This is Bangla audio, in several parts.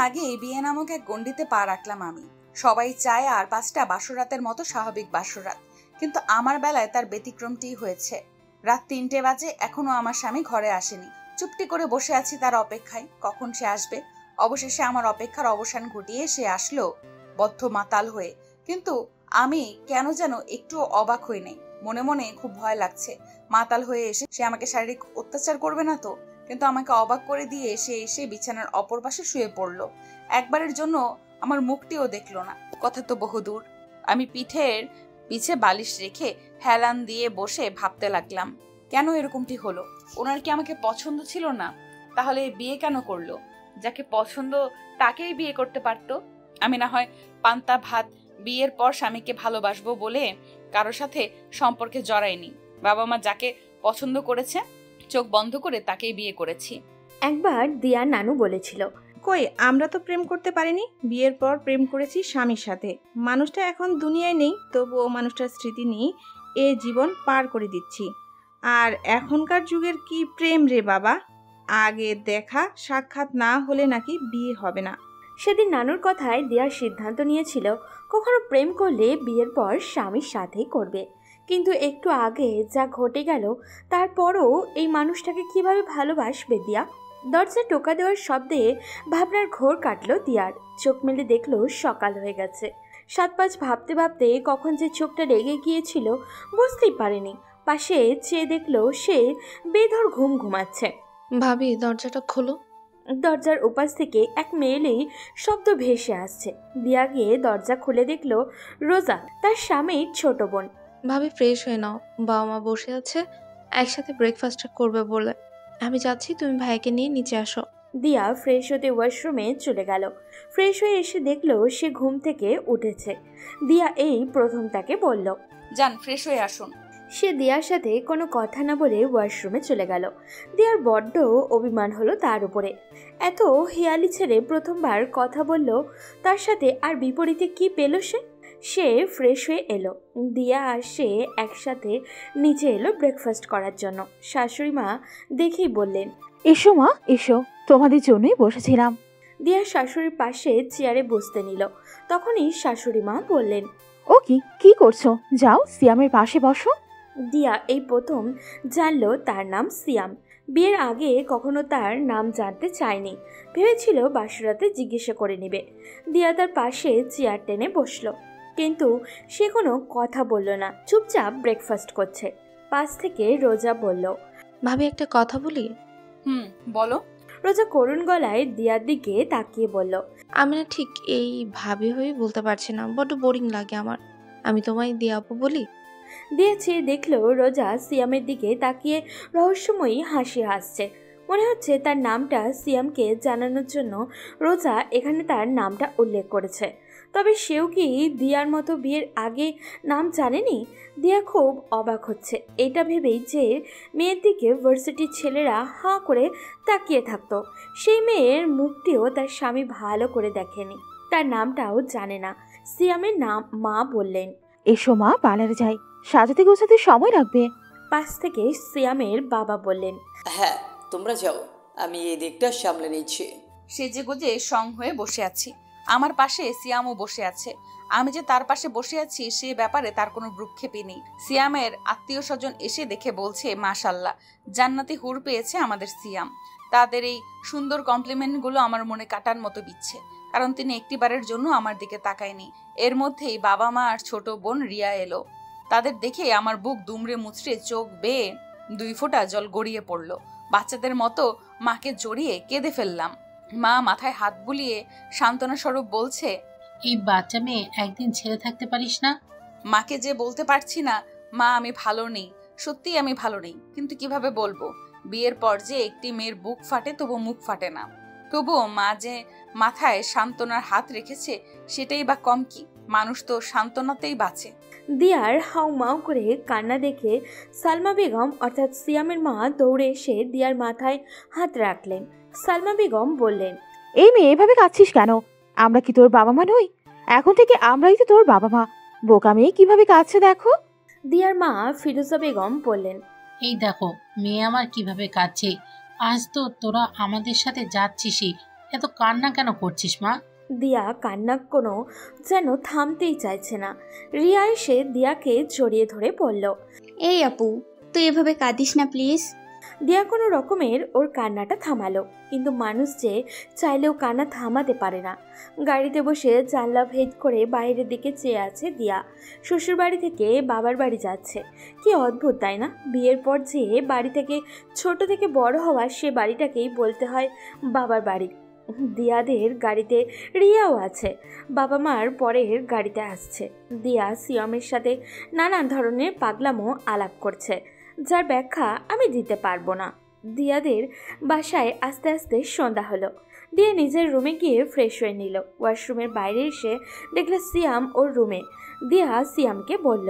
আগেই বিয়ে নামক এক গণ্ডিতে পা রাখলাম আমি। সবাই চায় আর 5টা বাসরাতের মতো স্বাভাবিক বাসরাত, কিন্তু আমার বেলায় তার ব্যতিক্রমটি হয়েছে। রাত 3টে বাজে, এখনো আমার স্বামী ঘরে আসেনি। চুপটি করে বসে আছি তার অপেক্ষায়, কখন সে আসবে। অবশেষে আমার অপেক্ষার অবসান ঘটিয়ে সে আসলো, বদ্ধ মাতাল হয়ে। কিন্তু আমি কেন যেন একটু অবাক হই নাই। মনে মনে খুব ভয় লাগছে, মাতাল হয়ে এসে সে আমাকে শারীরিক অত্যাচার করবে না তো। কিন্তু আমাকে অবাক করে দিয়ে সে এসে বিছানার অপর পাশে শুয়ে পড়ল। একবারের জন্য আমার মুখটিও দেখলো না। কথা তো বহুদূর। আমি পিঠের পিছে বালিশ রেখে হেলান দিয়ে বসে ভাবতে লাগলাম, কেন এরকমটি হলো? ওনার কি আমাকে পছন্দ ছিল না? তাহলে বিয়ে কেন করলো? যাকে পছন্দ তাকেই বিয়ে করতে পারতো। আমি না হয় পান্তা ভাত বিয়ের পর স্বামীকে ভালোবাসবো বলে কারো সাথে সম্পর্কে জড়াইনি। বাবা মা যাকে পছন্দ করেছে চোখ বন্ধ করে তাকেই বিয়ে করেছি। একবার দিয়া নানু বলেছিল, কই আমরা তো প্রেম করতে পারিনি, বিয়ের পর প্রেম করেছি স্বামীর সাথে। মানুষটা এখন দুনিয়ায় নেই, তবুও মানুষটার স্মৃতি নিয়ে এ জীবন পার করে দিচ্ছি। আর এখনকার যুগের কি প্রেম রে বাবা, আগে দেখা সাক্ষাৎ না হলে নাকি বিয়ে হবে না। সেদিন নানুর কথায় দিয়ার সিদ্ধান্ত নিয়েছিল কখনো প্রেম করলে বিয়ের পর স্বামীর সাথেই করবে। কিন্তু একটু আগে যা ঘটে গেল, তারপরও এই মানুষটাকে কিভাবে ভালোবাসবে দিয়া? দরজা টোকা দেওয়ার শব্দে ভাবনার ঘোর কাটল দিয়ার। চোখ মেলে দেখলো সকাল হয়ে গেছে। 7-5 ভাবতে ভাবতে কখন যে চোখটা রেগে গিয়েছিল বুঝতেই পারেনি। পাশে চেয়ে দেখলো সে বেধর ঘুম ঘুমাচ্ছে। ভাবি দরজাটা খোলো। দরজার ওপাশ থেকে এক মেয়েলি শব্দ ভেসে আসছে। দিয়া গিয়ে দরজা খুলে দেখলো রোজা, তার স্বামীর ছোট বোন। ভাবি ফ্রেশ হয়ে নাও, বাবা মা বসে আছে একসাথে ব্রেকফাস্ট করবে বলে। আমি যাচ্ছি, তুমি ভাইকে নিয়ে নিচে আসো। দিয়া ফ্রেশ হতে ওয়াশরুমে চলে গেল। ফ্রেশ হয়ে এসে দেখলো সে ঘুম থেকে উঠেছে। দিয়া এই প্রথম তাকে বলল, যান ফ্রেশ হয়ে আসুন। সে দিয়ার সাথে কোনো কথা না বলে ওয়াশরুমে চলে গেল। দিয়ার বড্ড অভিমান হলো তার উপরে। এত হেয়ালি ছেড়ে প্রথমবার কথা বলল তার সাথে, আর বিপরীতে কি পেল সে? সে ফ্রেশ হয়ে এলো। দিয়া আর সে একসাথে নিচে এলো ব্রেকফাস্ট করার জন্য। শাশুড়ি মা দেখেই বললেন, এসো মা এসো, তোমাদের জন্যই বসেছিলাম। দিয়া শাশুড়ির পাশে চেয়ারে বসতে নিল। তখনই শাশুড়ি মা বললেন, ও কি করছো? যাও সিয়ামের পাশে বসো। দিয়া এই প্রথম জানলো তার নাম সিয়াম। বিয়ের আগে কখনো তার নাম জানতে চায়নি, ভেবেছিল বাসরাতে জিজ্ঞাসা করে নেবে। দিয়া তার পাশে চেয়ার টেনে বসলো, কিন্তু সে কোনো কথা বলল না, চুপচাপ ব্রেকফাস্ট করছে। পাশ থেকে রোজা বলল, ভাবি একটা কথা বলি। বলো। রোজা করুণ গলায় দিয়ার দিকে তাকিয়ে বলল, আমি না ঠিক এই ভাবি হয়ে বলতে পারছি না, বড্ড বোরিং লাগে আমার। আমি তোমায় দিয়ে আপু বলি। দিয়েছে দেখলো রোজা সিয়ামের দিকে তাকিয়ে রহস্যময়ী হাসি হাসছে। মনে হচ্ছে তার নামটা সিয়ামকে জানানোর জন্য রোজা এখানে তার নামটা উল্লেখ করেছে। তবে সেও কি দিয়ার মতো বিয়ের আগে নাম জানেনি? দিয়া খুব অবাক হচ্ছে এটা ভেবেই যে মেয়ের দিকে ভার্সিটির ছেলেরা হাঁ করে তাকিয়ে থাকতো। সেই মেয়ের মুখটিও তার স্বামী ভালো করে দেখেনি, তার নামটাও জানে না। সিয়ামের নাম মা বললেন, এসো মা পার্লারে যাই, সাজাতে গোছাতে সময় লাগবে। পাশ থেকে সিয়ামের বাবা বললেন, হ্যাঁ তোমরা যাও, আমি এই দিকটা সামলে নিচ্ছি। সেজে গুজে সং হয়ে বসে আছি। আমার পাশে সিয়ামও বসে আছে। আমি যে তার পাশে বসে আছি সে ব্যাপারে তার কোনো ভ্রুক্ষেপই নেই। সিয়ামের আত্মীয় স্বজন এসে দেখে বলছে, মাশাল্লাহ, জান্নাতি হুর পেয়েছে আমাদের সিয়াম। তাদের এই সুন্দর কমপ্লিমেন্টগুলো আমার মনে কাটার মতো বিচ্ছে, কারণ তিনি একটিবারের জন্য আমার দিকে তাকায়নি। এর মধ্যেই বাবা মা আর ছোট বোন রিয়া এলো। তাদের দেখে আমার বুক দুমড়ে মুচড়ে চোখ বেয়ে 2 ফোঁটা জল গড়িয়ে পড়লো। বাচ্চাদের মতো মাকে জড়িয়ে কেঁদে ফেললাম। মা মাথায় হাত বুলিয়ে সান্ত্বনা স্বরূপ বলছে, এই বাচ্চা মেয়ে একদিন ছেড়ে থাকতে পারিস না? মাকে যে বলতে পারছি না, মা আমি ভালো নেই, সত্যিই আমি ভালো নেই, কিন্তু কিভাবে বলবো? বিয়ের পর যে একটি মেয়ের বুক ফাটে তবু মুখ ফাটে না। তবুও মা যে মাথায় সান্ত্বনার হাত রেখেছে সেটাই বা কম কি? মানুষ তো সান্ত্বনাতেই বাঁচে। দিয়ার হাউমাউ করে কান্না দেখে সালমা বেগম অর্থাৎ সিয়ামের মা দৌড়ে এসে দিয়ার মাথায় হাত রাখলেন। সালমা বেগম বললেন, এই মেয়ে এভাবে কাঁদছিস কেন? আমরা কি তোর বাবা মা নই? এখন থেকে আমরাই তো তোর বাবা মা। বোকা মেয়ে কিভাবে কাঁদছে দেখো। দিয়ার মা ফিরোজা বেগম বললেন, এই দেখো মেয়ে আমার কিভাবে কাঁদছে। আজ তো তোরা আমাদের সাথে যাচ্ছিসই, এত কান্না কেন করছিস মা? দিয়া কান্না কোনো যেন থামতেই চাইছে না। রিয়া এসে দিয়াকে জড়িয়ে ধরে বলল। এই আপু, তুই এভাবে কাঁদিস না প্লিজ। দিয়া কোনো রকমের ওর কান্নাটা থামালো, কিন্তু মানুষ যে চাইলেও কান্না থামাতে পারে না। গাড়িতে বসে জানলা ভেদ করে বাইরের দিকে চেয়ে আছে দিয়া। শ্বশুরবাড়ি থেকে বাবার বাড়ি যাচ্ছে। কি অদ্ভুত তাই না? বিয়ের পর যে বাড়ি থেকে ছোট থেকে বড় হওয়া সে বাড়িটাকেই বলতে হয় বাবার বাড়ি। দিয়াদের গাড়িতে রিয়াও আছে, বাবা মার পরের গাড়িতে আসছে। দিয়া সিয়ামের সাথে নানান ধরনের পাগলামো আলাপ করছে, যার ব্যাখ্যা আমি দিতে পারবো না। দিয়াদের বাসায় আস্তে আস্তে সন্ধ্যা হলো। দিয়া নিজের রুমে গিয়ে ফ্রেশ হয়ে নিল। ওয়াশরুমের বাইরে এসে দেখলো সিয়াম ওর রুমে। দিয়া সিয়ামকে বলল।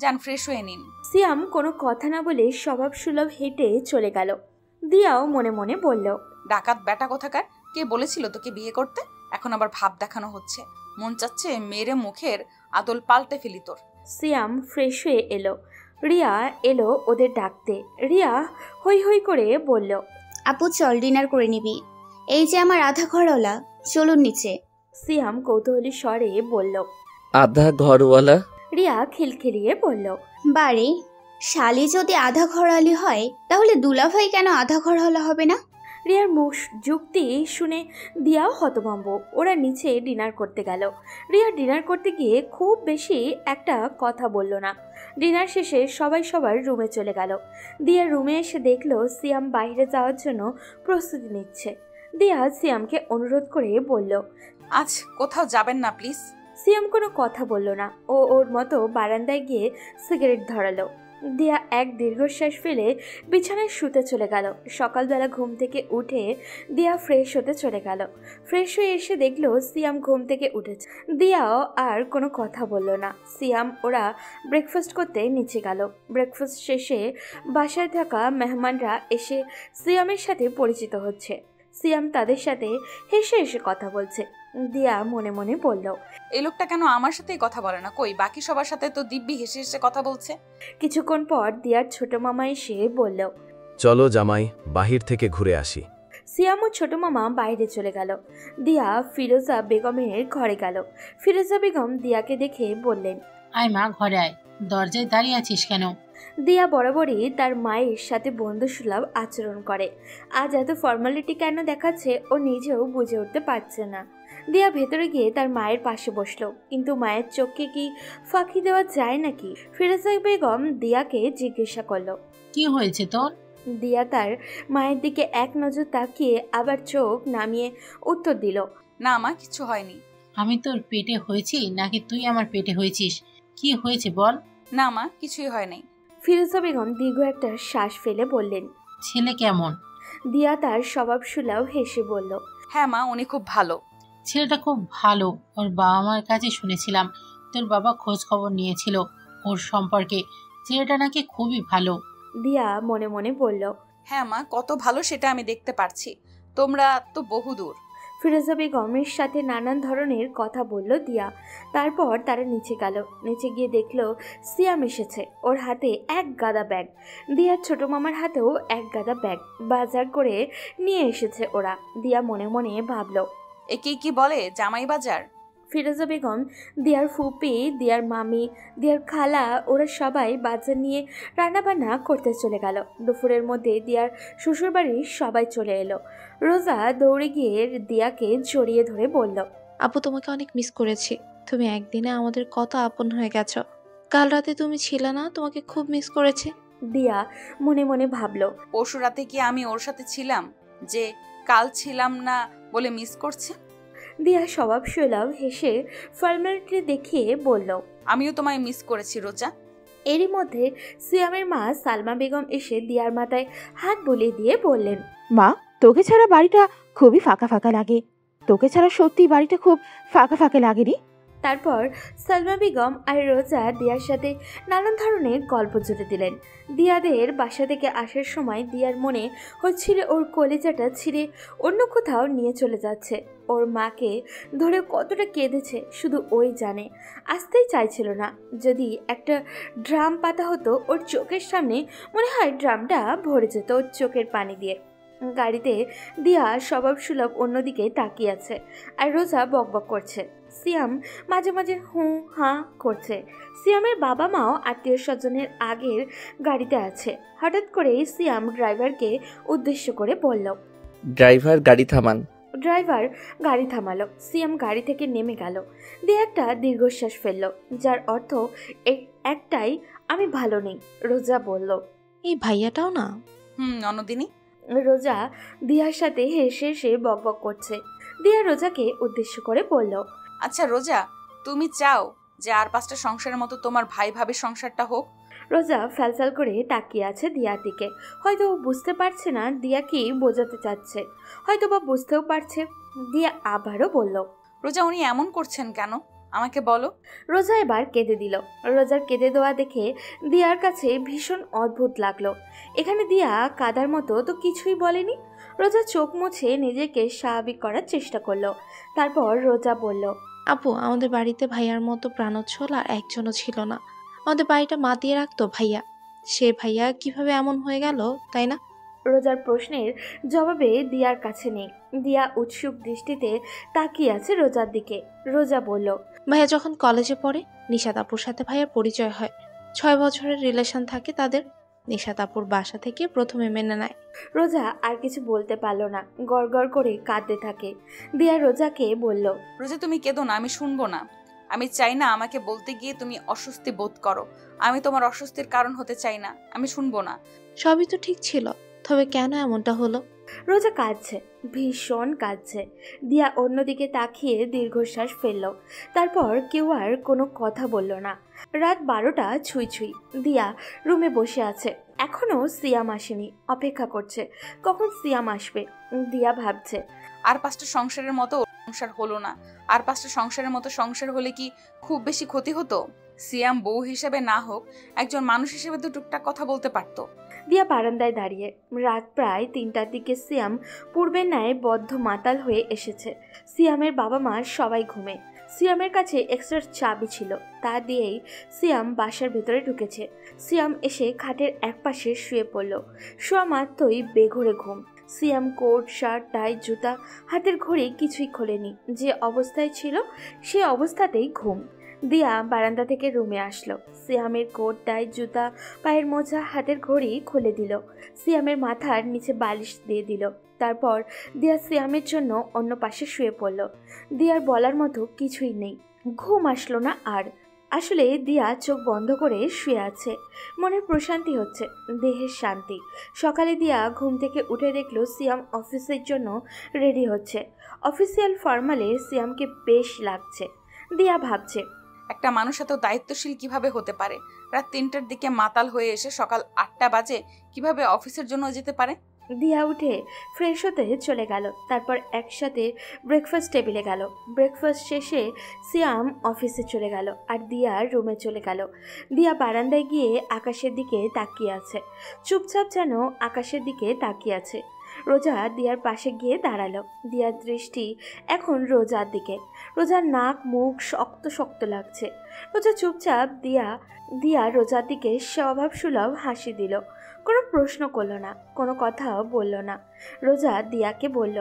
যান ফ্রেশ হয়ে নিন। সিয়াম কোনো কথা না বলে স্বভাব সুলভ হেঁটে চলে গেল। দিয়াও মনে মনে বলল, ডাকাত বেটা কোথাকার, কে বলেছিল তোকে বিয়ে করতে? এখন আবার ভাব দেখানো হচ্ছে, মন চাচ্ছে মেরে মুখের আদল পাল্টে ফেলি তোর। সিয়াম ফ্রেশ হয়ে এলো। রিয়া এলো ওদের ডাকতে। রিয়া হই হই করে বলল, আপু চল ডিনার করে নিবি, এই যে আমার আধা ঘরওয়ালা, চলুন নিচে। সিয়াম কৌতূহলী স্বরে বলল। আধা ঘরওয়ালা? রিয়া খিলখিলিয়ে বলল, বারে, শালি যদি আধা ঘরওয়ালি হয় তাহলে দুলাভাই কেন আধা ঘরওয়ালা হবে না? রিয়ার মুখ যুক্তি শুনে দিয়াও হতভম্ব। ওরা নিচে ডিনার করতে গেল। রিয়া ডিনার করতে গিয়ে খুব বেশি একটা কথা বলল না। ডিনার শেষে সবাই সবার রুমে চলে গেল। দিয়া রুমে এসে দেখলো সিয়াম বাইরে যাওয়ার জন্য প্রস্তুতি নিচ্ছে। দিয়া সিয়ামকে অনুরোধ করে বলল, আজ কোথাও যাবেন না প্লিজ। সিয়াম কোনো কথা বলল না। ও ওর মতো বারান্দায় গিয়ে সিগারেট ধরালো। দিয়া এক দীর্ঘশ্বাস ফেলে বিছানায় শুতে চলে গেল। সকালবেলা ঘুম থেকে উঠে দিয়া ফ্রেশ হতে চলে গেল। ফ্রেশ হয়ে এসে দেখলো সিয়াম ঘুম থেকে উঠেছে। দিয়াও আর কোনো কথা বলল না। সিয়াম ওরা ব্রেকফাস্ট করতে নিচে গেল। ব্রেকফাস্ট শেষে বাসায় থাকা মেহমানরা এসে সিয়ামের সাথে পরিচিত হচ্ছে। সিয়াম তাদের সাথে হেসে হেসে কথা বলছে। দিয়া মনে মনে বলল, এই লোকটা কেন আমার সাথেই কথা বলে না? কই বাকি সবার সাথে তো দিব্যি হেসে হেসে কথা বলছে। কিছুক্ষণ পর দিয়ার ছোট মামা এসে বলল, চলো জামাই, বাহির থেকে ঘুরে আসি। সিয়াম ও ছোট মামা বাইরে চলে গেল। দিয়া ফিরোজা বেগমের ঘরে গেল। ফিরোজা বেগম দিয়াকে দেখে বললেন, আয় মা, ঘরে আয়, দরজায় দাঁড়িয়ে আছিস কেন? দিয়া বরাবরই তার মায়ের সাথে বন্ধুসুলভ আচরণ করে। আজ এত ফর্মালিটি কেন দেখাচ্ছে ও নিজেও বুঝে উঠতে পারছে না। দিয়া ভেতরে গিয়ে তার মায়ের পাশে বসলো, কিন্তু মায়ের চোখকে কি ফাঁকি দেওয়া যায় নাকি? ফিরোজা বেগম দিয়াকে জিজ্ঞাসা করলো, কি হয়েছে তোর? দিয়া তার মায়ের দিকে এক নজর তাকিয়ে আবার চোখ নামিয়ে উত্তর দিল, না মা, কিছু হয়নি। আমি তোর পেটে হয়েছি নাকি তুই আমার পেটে হয়েছিস? কি হয়েছে বল। না মা, কিছুই হয় নাই। ফিরোজা বেগম দীর্ঘ একটা শ্বাস ফেলে বললেন, ছেলে কেমন? দিয়া তার স্বভাব সুলভ হেসে বলল, হ্যাঁ মা, উনি খুব ভালো। ছেলেটা খুব ভালো। ওর বাবা মার কাছে শুনেছিলাম তোর বাবা খোঁজ খবর নিয়েছিল ওর সম্পর্কে। ছেলেটা নাকি খুবই ভালো। দিয়া মনে মনে বলল, হ্যাঁ মা, কত ভালো সেটা আমি দেখতে পারছি। তোমরা তো বহুদূর। ফিরোজা বেগমের সাথে নানান ধরনের কথা বলল দিয়া। তারপর তারা নিচে গেল। নিচে গিয়ে দেখলো সিয়াম এসেছে। ওর হাতে এক গাদা ব্যাগ। দিয়ার ছোট মামার হাতেও এক গাদা ব্যাগ বাজার করে নিয়ে এসেছে ওরা। দিয়া মনে মনে ভাবল, একে কি বলে জামাই বাজার? ফিরোজা বেগম, দিয়ার ফুপি, দিয়ার মামি, দিয়ার খালা ওরা সবাই বাজার নিয়ে রান্নাবান্না করতে চলে গেল। দুপুরের মধ্যে দিয়ার শ্বশুরবাড়ির সবাই চলে এলো। রোজা দৌড়ে গিয়ে দিয়াকে জড়িয়ে ধরে বলল, আপু তোমাকে অনেক মিস করেছি। তুমি একদিনে আমাদের কত আপন হয়ে গেছো। কাল রাতে তুমি ছিলে না, তোমাকে খুব মিস করেছি। দিয়া মনে মনে ভাবল, পরশু রাতে কি আমি ওর সাথে ছিলাম যে কাল ছিলাম না বলে মিস করছে? দিয়া স্বভাব সুলভ হেসে ফর্মালিটি দেখিয়ে বলল, আমিও তোমায় মিস করেছি রোজা। এরই মধ্যে সিয়ামের মা সালমা বেগম এসে দিয়ার মাথায় হাত বুলিয়ে দিয়ে বললেন, মা, তোকে ছাড়া বাড়িটা খুবই ফাঁকা ফাঁকা লাগে। তোকে ছাড়া সত্যি বাড়িটা খুব ফাঁকা ফাঁকা লাগেনি। তারপর সালমা বেগম আর রোজা দিয়ার সাথে নানান ধরনের গল্প জুড়ে দিলেন। দিয়াদের বাসা থেকে আসার সময় দিয়ার মনে হচ্ছিল ওর কলেজাটা ছিঁড়ে অন্য কোথাও নিয়ে চলে যাচ্ছে। ওর মাকে ধরে কতটা কেঁদেছে শুধু ওই জানে। আসতেই চাইছিল না। যদি একটা ড্রাম পাতা হতো ওর চোখের সামনে, মনে হয় ড্রামটা ভরে যেত ওর চোখের পানি দিয়ে। গাড়িতে দিয়া স্বভাব সুলভ অন্যদিকে তাকিয়ে আছে আর রোজা বকবক করছে। সিয়াম মাঝে মাঝে হুঁ হাঁ করছে। সিয়ামের বাবা মাও আত্মীয় স্বজনের আগের গাড়িতে আছে। হঠাৎ করে সিয়াম ড্রাইভারকে উদ্দেশ্য করে বলল। ড্রাইভার গাড়ি থামান। ড্রাইভার গাড়ি থামালো। সিয়াম গাড়ি থেকে নেমে গেল। দিয়ে একটা দীর্ঘশ্বাস ফেলল, যার অর্থ একটাই, আমি ভালো নেই। রোজা বলল, এই ভাইয়াটাও না। ননদিনী। রোজা দিয়ার সাথে হেসে হেসে বকবক করছে। দিয়া রোজাকে উদ্দেশ্য করে বলল, আচ্ছা রোজা, তুমি চাও যে আর 5টা সংসারের মতো তোমার ভাই ভাবির সংসারটা হোক? রোজা ফ্যালফ্যাল করে তাকিয়ে আছে দিয়ার দিকে। হয়তো ও বুঝতে পারছে না দিয়া কি বোঝাতে চাচ্ছে, হয়তো বা বুঝতেও পারছে। দিয়া আবারও বলল, রোজা, উনি এমন করছেন কেন, আমাকে বলো। রোজা এবার কেঁদে দিল। রোজার কেঁদে দেওয়া দেখে দিয়ার কাছে ভীষণ অদ্ভুত লাগলো। এখানে দিয়া কাদার মতো তো কিছুই বলেনি। রোজা চোখ মুছে নিজেকে স্বাভাবিক করার চেষ্টা করলো। তারপর রোজা বলল, আপু, আমাদের বাড়িতে ভাইয়ার মতো প্রাণোচ্ছল আর একজনও ছিল না। আমাদের বাড়িটা মাতিয়ে রাখতো ভাইয়া। সে ভাইয়া কিভাবে এমন হয়ে গেল, তাই না? রোজার প্রশ্নের জবাবে দিয়ার কাছে নেই। দিয়া উৎসুক দৃষ্টিতে তাকিয়ে আছে রোজার দিকে। রোজা বলল, ভাইয়া যখন কলেজে পড়ে নিশাত আপুর সাথে ভাইয়ার পরিচয় হয়। 6 বছরের রিলেশন থাকে তাদের। নিশাত আপুর বাসা থেকে প্রথমে মেনে নেয়। রোজা আর কিছু বলতে পারলো না, গড়গড় করে কাঁদতে থাকে। দিয়া রোজাকে বলল, রোজা, তুমি কেঁদো না, আমি শুনবো না। আমি চাই না আমাকে বলতে গিয়ে তুমি অস্বস্তি বোধ করো। আমি তোমার অস্বস্তির কারণ হতে চাই না, আমি শুনবো না। সবই তো ঠিক ছিল, তবে কেন এমনটা হলো? রোজা কাঁদছে, ভীষণ কাঁদছে। দিয়া অন্যদিকে তাকিয়ে দীর্ঘশ্বাস ফেলল। তারপর কেউ আর কোনো কথা বলল না। রাত 12টা ছুঁই ছুঁই। দিয়া রুমে বসে আছে। এখনো সিয়াম আসেনি, অপেক্ষা করছে কখন সিয়াম আসবে। দিয়া ভাবছে, আর 5টা সংসারের মতো সংসার হলো না। আর 5টা সংসারের মতো সংসার হলে কি খুব বেশি ক্ষতি হতো? সিয়াম বউ হিসেবে না হোক, একজন মানুষ হিসেবে তো টুকটাক কথা বলতে পারতো। দিয়া বারান্দায় দাঁড়িয়ে। রাত প্রায় 3টার দিকে সিয়াম পূর্বের ন্যায় বদ্ধ মাতাল হয়ে এসেছে। সিয়ামের বাবা মা সবাই ঘুমে। সিয়ামের কাছে এক্সট্রা চাবি ছিল, তা দিয়েই সিয়াম বাসার ভেতরে ঢুকেছে। সিয়াম এসে খাটের একপাশে শুয়ে পড়ল। শোয়া মাত্রই বেঘোরে ঘুম। সিয়াম কোট, শার্ট, টাই, জুতা, হাতের ঘড়ি কিছুই খোলেনি। যে অবস্থায় ছিল সে অবস্থাতেই ঘুম। দিয়া বারান্দা থেকে রুমে আসলো। সিয়ামের কোট, টাই, জুতা, পায়ের মোজা, হাতের ঘড়ি খুলে দিল। সিয়ামের মাথার নিচে বালিশ দিয়ে দিল। তারপর দিয়া সিয়ামের জন্য অন্য পাশে শুয়ে পড়ল। দিয়ার বলার মতো কিছুই নেই, ঘুম আসলো না আর। আসলে দিয়া চোখ বন্ধ করে শুয়ে আছে। মনের প্রশান্তি হচ্ছে, দেহের শান্তি। সকালে দিয়া ঘুম থেকে উঠে দেখলো সিয়াম অফিসের জন্য রেডি হচ্ছে। অফিসিয়াল ফর্মালে সিয়ামকে বেশ লাগছে। দিয়া ভাবছে, একটা মানুষ এত দায়িত্বশীল কিভাবে হতে পারে? রাত 3টার দিকে মাতাল হয়ে এসে সকাল 8টা বাজে কিভাবে অফিসের জন্য যেতে পারে? দিয়া উঠে ফ্রেশ হতে চলে গেল। তারপর একসাথে ব্রেকফাস্ট টেবিলে গেল। ব্রেকফাস্ট শেষে সিয়াম অফিসে চলে গেল আর দিয়া রুমে চলে গেল। দিয়া বারান্দায় গিয়ে আকাশের দিকে তাকিয়ে আছে, চুপচাপ যেন আকাশের দিকে তাকিয়ে আছে। রোজা দিয়ার পাশে গিয়ে দাঁড়ালো। দিয়ার দৃষ্টি এখন রোজার দিকে। রোজার নাক মুখ শক্ত শক্ত লাগছে। রোজা চুপচাপ দিয়া রোজার দিকে স্বভাব সুলভ হাসি দিল। কোনো প্রশ্ন করলো না, কোনো কথাও বলল না। রোজা দিয়াকে বলল,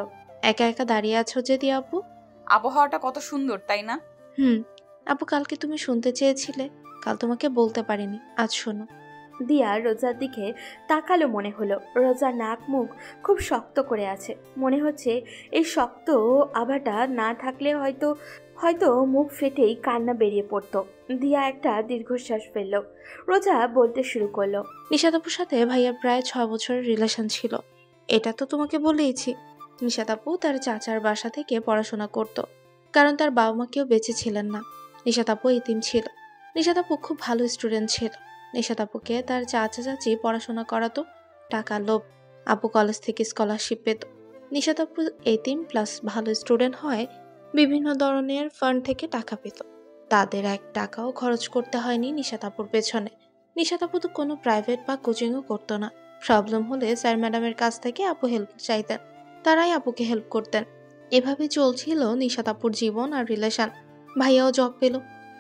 একা একা দাঁড়িয়ে আছো যে দিয়া আপু? আবহাওয়াটা কত সুন্দর, তাই না? আপু, কালকে তুমি শুনতে চেয়েছিলে, কাল তোমাকে বলতে পারিনি, আজ শোনো। দিয়া রোজার দিকে তাকালো। মনে হলো রোজার নাক মুখ খুব শক্ত করে আছে। মনে হচ্ছে এই শক্ত আভাটা না থাকলে হয়তো মুখ ফেটেই কান্না বেরিয়ে পড়তো। দিয়া একটা দীর্ঘশ্বাস ফেললো। রোজা বলতে শুরু করলো, নিশাত আপুর সাথে ভাইয়ার প্রায় 6 বছরের রিলেশন ছিল। এটা তো তোমাকে বলেইছি। নিশাত আপু তার চাচার বাসা থেকে পড়াশোনা করত, কারণ তার বাবা মা কেউ বেঁচে ছিলেন না। নিশাত আপু এতিম ছিল। নিশাত আপু খুব ভালো স্টুডেন্ট ছিল। নিশাত আপুকে তার চাচা চাচি পড়াশোনা করাতো, টাকা লোভ। আপু কলেজ থেকে স্কলারশিপ পেত। নিশাত আপু এতিম প্লাস ভালো স্টুডেন্ট হয় বিভিন্ন ধরনের ফান্ড থেকে টাকা পেত। তাদের 1 টাকাও খরচ করতে হয়নি নিশাত আপুর পেছনে। নিশাত আপু তো কোনো প্রাইভেট বা কোচিংও করতো না। প্রবলেম হলে স্যার ম্যাডামের কাছ থেকে আপু হেল্প চাইতেন, তারাই আপুকে হেল্প করতেন। এভাবে চলছিল নিশাত আপুর জীবন আর রিলেশন। ভাইয়াও জব পেল।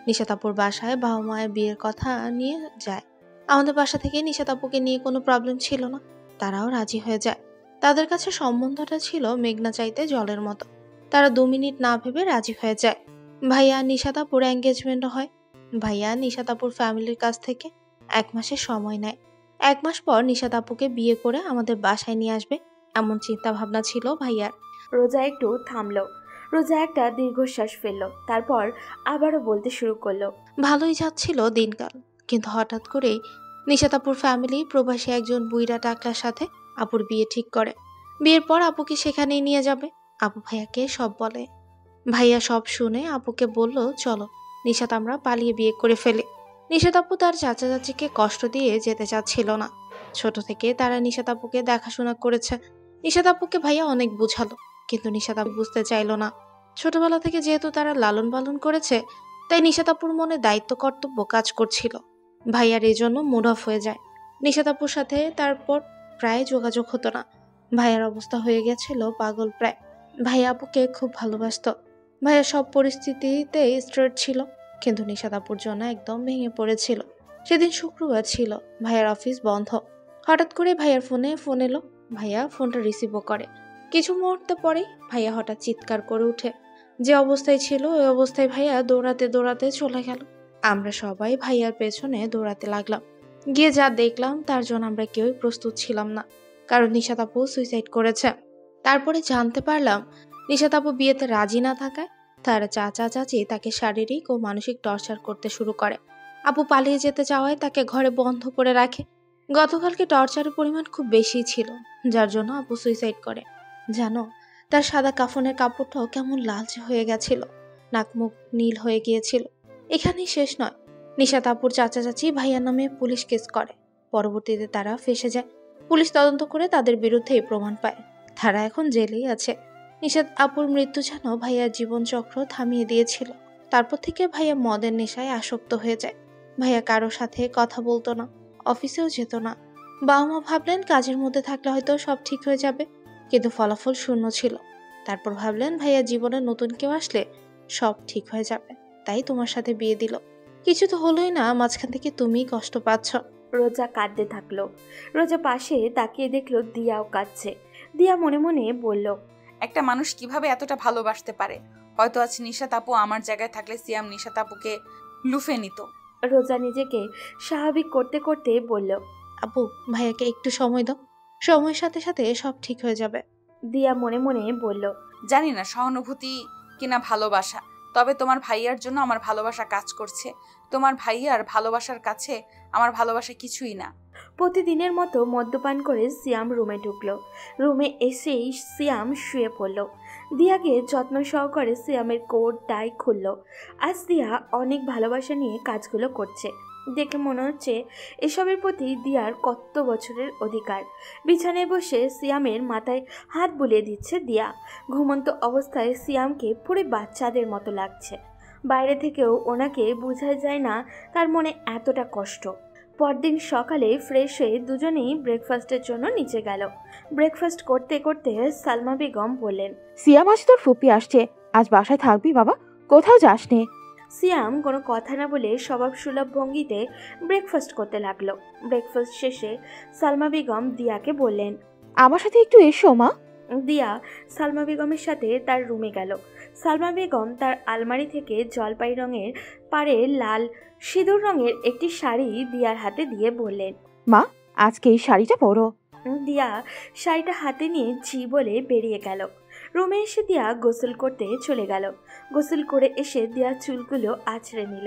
নিশাত আপুর বাসায় বাবা মায়ের বিয়ের কথা নিয়ে যায়। আমাদের বাসা থেকে নিশাত আপুকে নিয়ে কোনো প্রবলেম ছিল না, তারাও রাজি হয়ে যায়। তাদের কাছে সম্বন্ধটা ছিল মেঘনা চাইতে জলের মতো। তারা 2 মিনিট না ভেবে রাজি হয়ে যায়। ভাইয়া নিশাত আপুর এঙ্গেজমেন্ট হয়। ভাইয়া নিশাত আপুর ফ্যামিলির কাছ থেকে 1 মাসের সময় নেয়। 1 মাস পর নিশাত আপুকে বিয়ে করে আমাদের বাসায় নিয়ে আসবে, এমন চিন্তা ভাবনা ছিল ভাইয়ার। রোজা একটু থামলো। রোজা একটা দীর্ঘশ্বাস ফেললো, তারপর আবারও বলতে শুরু করলো। ভালোই যাচ্ছিল দিনকাল, কিন্তু হঠাৎ করেই নিশাত আপুর ফ্যামিলি প্রবাসী একজন বুইড়া টাকলার সাথে আপুর বিয়ে ঠিক করে। বিয়ের পর আপুকে সেখানেই নিয়ে যাবে। আপু ভাইয়াকে সব বলে। ভাইয়া সব শুনে আপুকে বলল, চলো নিশাত আমরা পালিয়ে বিয়ে করে ফেলি। নিশাত আপু তার চাচা চাচিকে কষ্ট দিয়ে যেতে চাচ্ছিল না। ছোট থেকে তারা নিশাত আপুকে দেখাশোনা করেছে। নিশাত আপুকে ভাইয়া অনেক বুঝালো, কিন্তু নিশাত আপু বুঝতে চাইলো না। ছোটবেলা থেকে যেহেতু তারা লালন পালন করেছে, তাই নিশাত আপুর মনে দায়িত্ব কর্তব্য কাজ করছিল। ভাইয়ার এই জন্য মুড অফ হয়ে যায়। নিশাত আপুর সাথে তারপর প্রায় যোগাযোগ হতো না। ভাইয়ার অবস্থা হয়ে গেছিল পাগল প্রায়। ভাইয়া আপুকে খুব ভালোবাসতো। ভাইয়া সব পরিস্থিতিতে স্ট্রেট ছিল, কিন্তু নিশাত আপুর জন্য একদম ভেঙে পড়েছিল। সেদিন শুক্রবার ছিল, ভাইয়ার অফিস বন্ধ। হঠাৎ করে ভাইয়ার ফোন এলো। ভাইয়া ফোনটা রিসিভও করে। কিছু মুহূর্ত পরেই ভাইয়া হঠাৎ চিৎকার করে উঠে। যে অবস্থায় ছিল ওই অবস্থায় ভাইয়া দৌড়াতে দৌড়াতে চলে গেল। আমরা সবাই ভাইয়ার পেছনে দৌড়াতে লাগলাম। গিয়ে যা দেখলাম তার জন্য আমরা কেউই প্রস্তুত ছিলাম না, কারণ নিশাত আপু সুইসাইড করেছে। তারপরে জানতে পারলাম নিশাত আপু বিয়েতে রাজি না থাকায় তার চাচা চাচি তাকে শারীরিক ও মানসিক টর্চার করতে শুরু করে। আপু পালিয়ে যেতে চাওয়ায় তাকে ঘরে বন্ধ করে রাখে। গতকালকে টর্চারের পরিমাণ খুব বেশি ছিল, যার জন্য আপু সুইসাইড করে। জানো, তার সাদা কাফনের কাপড়টাও কেমন লালচে হয়ে গেছিল, নাক মুখ নীল হয়ে গিয়েছিল। এখানেই শেষ নয়, নিশাত আপুর চাচা চাচি ভাইয়ার নামে পুলিশ কেস করে। পরবর্তীতে তারা ফেঁসে যায়। পুলিশ তদন্ত করে তাদের বিরুদ্ধে প্রমাণ পায়। তারা এখন জেলেই আছে। নিশাত আপুর মৃত্যু যেন ভাইয়ার জীবনচক্র থামিয়ে দিয়েছিল। তারপর থেকে ভাইয়া মদের নেশায় আসক্ত হয়ে যায়। ভাইয়া কারো সাথে কথা বলতো না, অফিসেও যেত না। বাবা মা ভাবলেন কাজের মধ্যে থাকলে হয়তো সব ঠিক হয়ে যাবে, কিন্তু ফলাফল শূন্য ছিল। তারপর ভাবলেন ভাইয়া জীবনে নতুন কেউ আসলে সব ঠিক হয়ে যাবে, তাই তোমার সাথে বিয়ে দিল। কিছু তো হলোই না, মাঝখান থেকে তুমিই কষ্ট পাচ্ছ। রোজা কাঁদতে থাকলো। রোজা পাশে তাকিয়ে দেখলো দিয়াও কাঁদছে। দিয়া মনে মনে বলল, একটা মানুষ কিভাবে এতটা ভালোবাসতে পারে? হয়তো আজ নিশাত আপু আমার জায়গায় থাকলে সিয়াম নিশাত আপুকে লুফে নিত। রোজা নিজেকে স্বাভাবিক করতে করতে বলল, আপু ভাইয়াকে একটু সময় দাও, সময়ের সাথে সাথে সব ঠিক হয়ে যাবে। দিয়া মনে মনে বলল, জানি না সহানুভূতি কিনা ভালোবাসা, তবে তোমার ভাইয়ার জন্য আমার ভালোবাসা কাজ করছে। তোমার ভাইয়ার ভালোবাসার কাছে আমার ভালোবাসা কিছুই না। প্রতিদিনের মতো মদ্যপান করে সিয়াম রুমে ঢুকলো। রুমে এসেই সিয়াম শুয়ে পড়ল। দিয়াকে যত্ন সহকারে সিয়ামের কোট টাই খুলল। আজ দিয়া অনেক ভালোবাসা নিয়ে কাজগুলো করছে। দেখে মনে হচ্ছে এসবের প্রতি দিয়ার কত বছরের অধিকার। বিছানায় বসে সিয়ামের মাথায় হাত বুলিয়ে দিচ্ছে দিয়া। ঘুমন্ত অবস্থায় সিয়ামকে পুরো বাচ্চাদের মতো লাগছে। বাইরে থেকেও ওনাকে বোঝা যায় না তার মনে এতটা কষ্ট। পরদিন সকালে ফ্রেশ হয়ে দুজনেই ব্রেকফাস্টের জন্য নিচে গেল। ব্রেকফাস্ট করতে করতে সালমা বেগম বললেন, সিয়াম আজ তোর ফুপি আসছে, আজ বাসায় থাকবি বাবা, কোথাও যাসনি। সিয়াম কোনো কথা না বলে স্বভাব সুলভ ভঙ্গিতে ব্রেকফাস্ট করতে লাগলো। ব্রেকফাস্ট শেষে সালমা বেগম দিয়াকে বললেন, আমার সাথে একটু এসো মা। দিয়া সালমা বেগমের সাথে তার রুমে গেল। সালমা বেগম তার আলমারি থেকে জলপাই রঙের পাড়ে লাল সিঁদুর রঙের একটি শাড়ি দিয়ার হাতে দিয়ে বললেন, মা আজকে এই শাড়িটা পরো। দিয়া শাড়িটা হাতে নিয়ে জি বলে বেরিয়ে গেল। রুমে এসে দিয়া গোসল করতে চলে গেল। গোসল করে এসে দিয়া চুলগুলো আঁচড়ে নিল।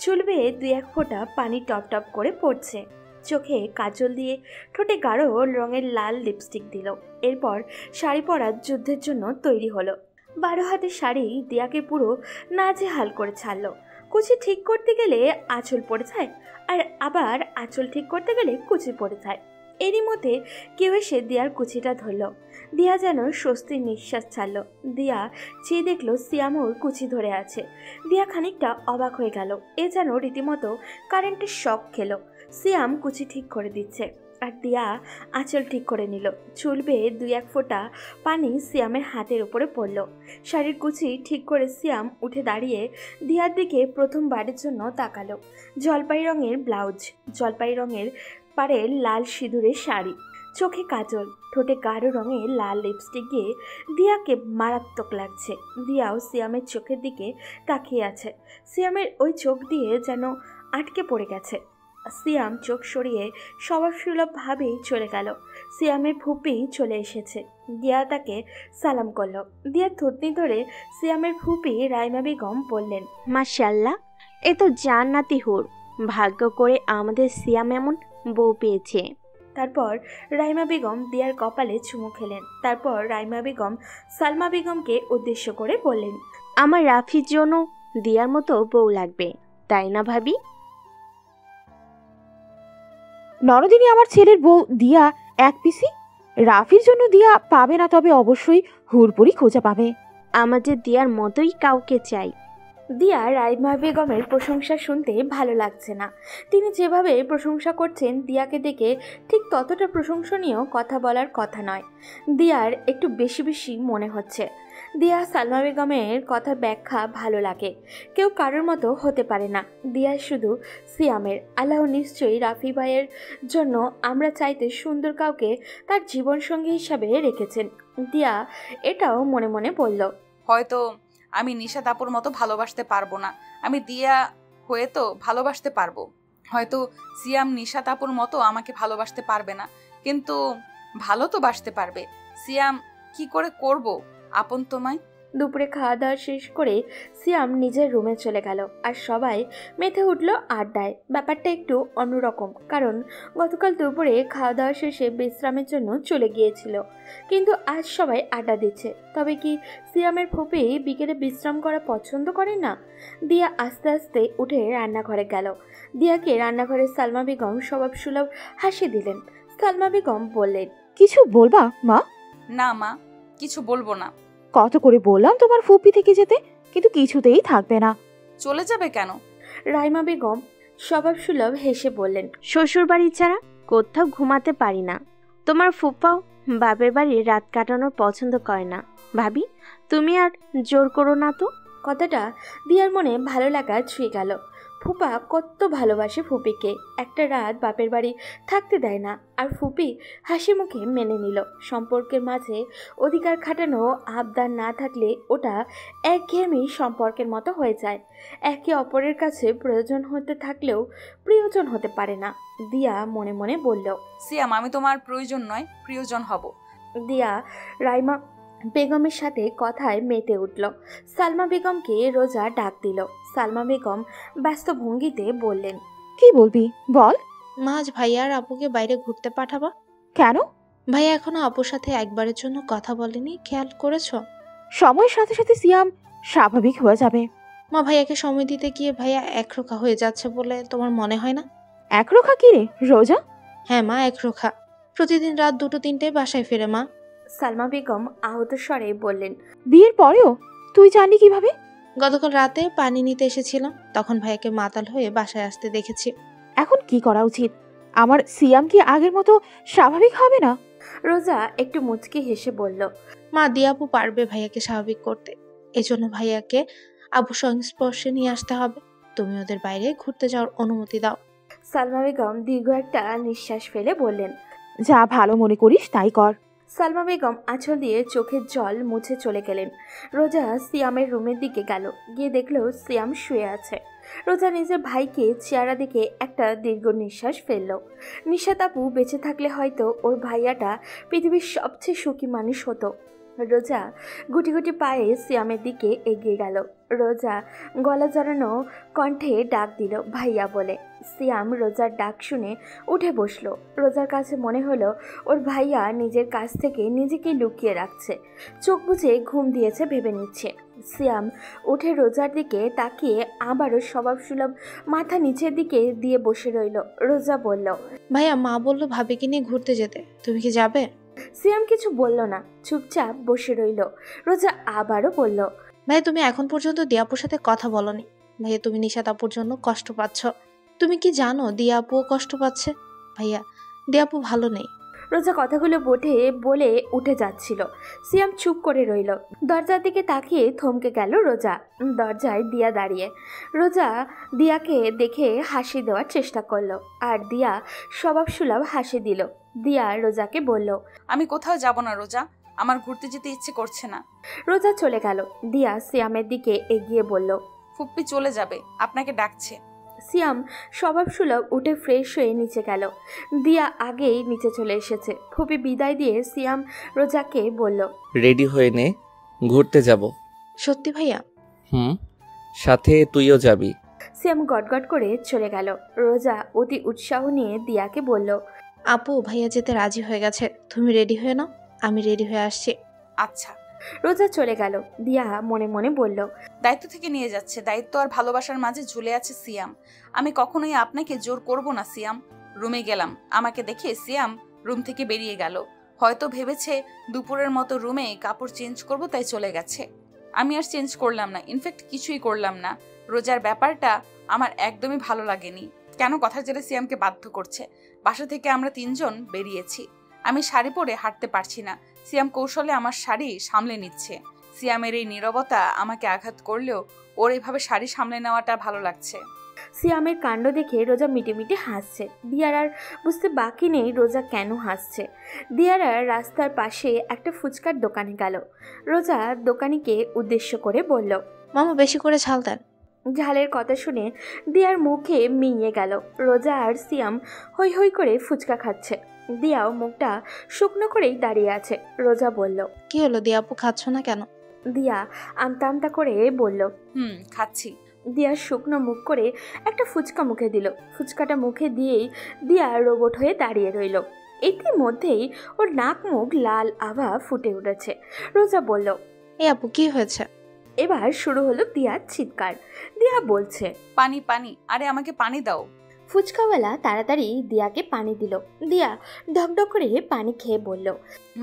চুল বেয়ে 2-1 ফোঁটা পানি টপ টপ করে পড়ছে। চোখে কাজল দিয়ে ঠোঁটে গাঢ় রঙের লাল লিপস্টিক দিল। এরপর শাড়ি পরার যুদ্ধের জন্য তৈরি হলো। 12 হাতের শাড়ি দিয়াকে পুরো নাজেহাল করে ছাড়লো। কুচি ঠিক করতে গেলে আঁচল পড়ে যায়, আর আবার আঁচল ঠিক করতে গেলে কুচি পড়ে যায়। এরই মধ্যে কেউ এসে দিয়ার কুচিটা ধরল। দিয়া যেন স্বস্তির নিঃশ্বাস ছাড়ল। দিয়া চেয়ে দেখলো সিয়াম ওর কুচি ধরে আছে। দিয়া খানিকটা অবাক হয়ে গেল। এ যেন রীতিমতো কারেন্টের শক খেলো। সিয়াম কুচি ঠিক করে দিচ্ছে, আর দিয়া আঁচল ঠিক করে নিল। চুল বেয়ে 2-1 ফোঁটা পানি সিয়ামের হাতের উপরে পড়ল। শাড়ির কুচি ঠিক করে সিয়াম উঠে দাঁড়িয়ে দিয়ার দিকে প্রথমবারের জন্য তাকালো। জলপাই রঙের ব্লাউজ, জলপাই রঙের পাড়ে লাল সিঁদুরের শাড়ি, চোখে কাজল, ঠোঁটে গাঢ় রঙের লাল লিপস্টিক দিয়ে দিয়াকে মারাত্মক লাগছে। দিয়াও সিয়ামের চোখের দিকে তাকিয়ে আছে। সিয়ামের ওই চোখ দিয়ে যেন আটকে পড়ে গেছে। সিয়াম চোখ সরিয়ে স্বভাবসুলভভাবেই চলে গেল। সিয়ামের ফুপি চলে এসেছে। দিয়া তাকে সালাম করলো। দিয়া থুতনি ধরে সিয়ামের ফুপি রাইমা বেগম বললেন, মাশাআল্লাহ, এ তো জান্নাতি হুর। ভাগ্য করে আমাদের সিয়াম এমন বউ পেয়েছে। তারপর রাইমা বেগম দিয়ার কপালে চুমু খেলেন। তারপর রাইমা বেগম সালমা বেগমকে উদ্দেশ্য করে বললেন, আমার রাফির জন্য দিয়ার মতো বউ লাগবে, তাই না ভাবি? নরদিনী আমার ছেলের বউ দিয়া এক পিসি। রাফির জন্য দিয়া পাবে না, তবে অবশ্যই হুরপুরি খোঁজা পাবে। আমাদের দিয়ার মতোই কাউকে চাই। দিয়া রাইমা বেগমের প্রশংসা শুনতে ভালো লাগছে না। তিনি যেভাবে প্রশংসা করছেন দিয়াকে দেখে ঠিক ততটা প্রশংসনীয় কথা বলার কথা নয়। দিয়ার একটু বেশি বেশি মনে হচ্ছে। দিয়া সালমা বেগমের কথার ব্যাখ্যা ভালো লাগে। কেউ কারোর মতো হতে পারে না। দিয়া শুধু সিয়ামের। আল্লাহ নিশ্চয়ই রাফি ভাইয়ের জন্য আমরা চাইতে সুন্দর কাউকে তার জীবনসঙ্গী হিসাবে রেখেছেন। দিয়া এটাও মনে মনে বলল, হয়তো আমি নিশাত আপুর মতো ভালোবাসতে পারবো না, আমি দিয়া হয়ে তো ভালোবাসতে পারবো। হয়তো সিয়াম নিশাত আপুর মতো আমাকে ভালোবাসতে পারবে না, কিন্তু ভালো তো বাসতে পারবে। সিয়াম কি করে করব আপন তোমায়? দুপুরে খাওয়া দাওয়া শেষ করে সিয়াম নিজের রুমে চলে গেল। আর সবাই মেতে উঠল আড্ডায়। ব্যাপারটা একটু অন্যরকম, কারণ গতকাল দুপুরে খাওয়া দাওয়া শেষে বিশ্রামের জন্য চলে গিয়েছিল, কিন্তু আজ সবাই আড্ডা দিচ্ছে। তবে কি সিয়ামের ফুপি বিকেলে বিশ্রাম করা পছন্দ করে না? দিয়া আস্তে আস্তে উঠে রান্নাঘরে গেল। দিয়াকে রান্নাঘরে সালমা বেগম স্বভাবসুলভ হাসি দিলেন। সালমা বেগম বললেন, কিছু বলবা মা? না মা, কিছু বলবো না। কত করে বললাম তোমার ফুপি থেকে যেতে, কিন্তু কিছুতেই থাকবে না। চলে যাবে কেন? রাইমা বেগম স্বভাবসুলভ হেসে বললেন, শ্বশুর বাড়ি ছাড়া কোথাও ঘুমাতে পারি না। তোমার ফুপ্পাও বাপের বাড়ি রাত কাটানোর পছন্দ করে না। ভাবি, তুমি আর জোর করো না তো। কথাটা দিয়ার মনে ভালো লাগা ছুঁয়ে গেল। ফুপা কত ভালোবাসে ফুপিকে, একটা রাত বাপের বাড়ি থাকতে দেয় না। আর ফুপি হাসি মুখে মেনে নিল। সম্পর্কের মাঝে অধিকার খাটানো আবদার না থাকলে ওটা একঘেয়েমি সম্পর্কের মতো হয়ে যায়। একে অপরের কাছে প্রয়োজন হতে থাকলেও প্রিয়জন হতে পারে না। দিয়া মনে মনে বলল, সিয়াম আমি তোমার প্রয়োজন নয়, প্রিয়জন হব। দিয়া রাইমা বেগমের সাথে কথায় মেতে উঠল। সালমা বেগমকে রোজা ডাক দিল। সালমা বেগম ব্যস্ত ভঙ্গিতে বললেন, কি বলবি বল। মাঝ ভাইয়া আর আপুকে বাইরে ঘুরতে পাঠাবা? কেন? ভাইয়া এখনো আপুর সাথে একবারের জন্য কথা বলেনি, খেয়াল করেছো? সময়ের সাথে সাথে সিয়াম স্বাভাবিক হয়ে যাবে। মা, ভাইয়াকে সময় দিতে গিয়ে ভাইয়া একরোখা হয়ে যাচ্ছে বলে তোমার মনে হয় না? একরোখা কি রে রোজা? হ্যাঁ মা, একরোখা। প্রতিদিন রাত 2-3টায় বাসায় ফিরে মা। সালমা বেগম আহত স্বরে বললেন, বিয়ের পরেও তুই জানলি কিভাবে? গতকাল রাতে পানি নিতে এসেছিলাম, তখন ভাইয়াকে মাতাল হয়ে বাসায় আসতে দেখেছি। এখন কি করা উচিত? আমার সিয়াম কি আগের মতো স্বাভাবিক হবে না? রোজা একটু মুচকি হেসে বলল, মা, দিয়াপু পারবে ভাইয়াকে স্বাভাবিক করতে। এজন্য ভাইয়াকে আবু সংস্পর্শে নিয়ে আসতে হবে। তুমি ওদের বাইরে ঘুরতে যাওয়ার অনুমতি দাও। সালমা বেগম দীর্ঘ একটা নিঃশ্বাস ফেলে বললেন, যা ভালো মনে করিস তাই কর। সালমা বেগম আঁচল দিয়ে চোখের জল মুছে চলে গেলেন। রোজা সিয়ামের রুমের দিকে গেল। গিয়ে দেখলো সিয়াম শুয়ে আছে। রোজা নিজের ভাইকে চেহারা দেখে একটা দীর্ঘ নিঃশ্বাস ফেলল। নিশাত আপু বেঁচে থাকলে হয়তো ওর ভাইয়াটা পৃথিবীর সবচেয়ে সুখী মানুষ হতো। রোজা গুটি গুটি পায়ে সিয়ামের দিকে এগিয়ে গেল। রোজা গলা জড়ানো কণ্ঠে ডাক দিল, ভাইয়া বলে। সিয়াম রোজার ডাক শুনে উঠে বসলো। রোজার কাছে মনে হলো ওর ভাইয়া নিজের কাছ থেকে নিজেকে লুকিয়ে রাখছে, চোখ বুজে ঘুম দিয়েছে ভেবে নিচ্ছে। সিয়াম উঠে রোজার দিকে তাকিয়ে আবারও স্বভাবসুলভ মাথা নিচের দিকে দিয়ে বসে রইল। রোজা বলল, ভাইয়া মা বললো ভাবিকে নিয়ে ঘুরতে যেতে, তুমি কি যাবে? সিয়াম কিছু বলল না, চুপচাপ বসে রইল। রোজা আবারও বলল, ভাই তুমি এখন পর্যন্ত দিয়াপুর সাথে কথা বলনি। ভাইয়া তুমি নিশাত আপুর জন্য কষ্ট পাচ্ছ। তুমি কি জানো দিয়াপুও কষ্ট পাচ্ছে? ভাইয়া দিয়াপু ভালো নেই। রোজা কথাগুলো বলে উঠে যাচ্ছিল। সিয়াম চুপ করে রইল। দরজার দিকে তাকিয়ে থমকে গেল রোজা। দরজায় দিয়া দাঁড়িয়ে। রোজা দিয়াকে দেখে হাসি দেওয়ার চেষ্টা করলো, আর দিয়া স্বভাবসুলভ হাসি দিল। দিয়া রোজাকে বলল, আমি কোথাও যাব না রোজা, আমার ঘুরতে যেতে ইচ্ছে করছে না। রোজা চলে গেল। দিয়া সিয়ামের দিকে এগিয়ে বলল, ফুপ্পি চলে যাবে, আপনাকে ডাকছে। সিয়াম স্বভাবসুলভ উঠে ফ্রেশ হয়ে নিচে গেল। দিয়া আগেই নিচে চলে এসেছে। ফুপি বিদায় দিয়ে সিয়াম রোজাকে বলল, রেডি হয়ে নে, ঘুরতে যাব। সত্যি ভাইয়া? সাথে তুইও যাবি। সিয়াম গটগট করে চলে গেল। রোজা অতি উৎসাহ নিয়ে দিয়াকে বলল, আপু ভাইয়া যেতে রাজি হয়ে গেছে, তুমি রেডি হয়ে নাও, আমি রেডি হয়ে আসছি। আচ্ছা। রোজা চলে গেল। দিয়া মনে মনে বলল, দায়িত্ব থেকে নিয়ে যাচ্ছে, দায়িত্ব আর ভালোবাসার মাঝে ঝুলে আছে সিয়াম। আমি কখনোই আপনাকে জোর করব না সিয়াম। রুমে গেলাম, আমাকে দেখে সিয়াম রুম থেকে বেরিয়ে গেল। হয়তো ভেবেছে দুপুরের মতো রুমে কাপড় চেঞ্জ করব, তাই চলে গেছে। আমি আর চেঞ্জ করলাম না, ইনফ্যাক্ট কিছুই করলাম না। রোজার ব্যাপারটা আমার একদমই ভালো লাগেনি। কেন কথার জেরে সিয়ামকে বাধ্য করছে। বাসা থেকে আমরা 3 জন বেরিয়েছি। আমি শাড়ি পরে হাঁটতে পারছি না। সিয়াম কৌশলে আমার শাড়ি সামলে নিচ্ছে। সিয়ামের এই নীরবতা আমাকে আঘাত করলেও ওর এইভাবে শাড়ি সামলে নেওয়াটা ভালো লাগছে। সিয়ামের কাণ্ড দেখে রোজা মিটিমিটি হাসছে। দিয়ার আর বুঝতে বাকি নেই রোজা কেন হাসছে। দিয়ার আর রাস্তার পাশে একটা ফুচকার দোকানে গেল। রোজা দোকানিকে উদ্দেশ্য করে বলল, মামা বেশি করে ঝাল দেন। ঝালের কথা শুনে দিয়ার মুখে মিইয়ে গেল। রোজা আর সিয়াম হৈ হৈ করে ফুচকা খাচ্ছে। দিয়াও মুখটা শুকনো করেই দাঁড়িয়ে আছে। রোজা বলল, কি হলো দিয়া আপু, খাচ্ছ না কেন? দিয়া আমতা আমতা করে বলল, খাচ্ছি। দিয়া শুকনো মুখ করে একটা ফুচকা মুখে দিল। ফুচকাটা মুখে দিয়েই দিয়া রোবট হয়ে দাঁড়িয়ে রইল। ইতিমধ্যেই ওর নাক মুখ লাল আভা ফুটে উঠেছে। রোজা বলল, এ আপু কি হয়েছে? এবার শুরু হলো দিয়ার চিৎকার। দিয়া বলছে, পানি পানি, আরে আমাকে পানি দাও। ফুচকাওয়ালা তাড়াতাড়ি দিয়াকে পানি দিল। দিয়া ঢকঢক করে পানি খেয়ে বলল,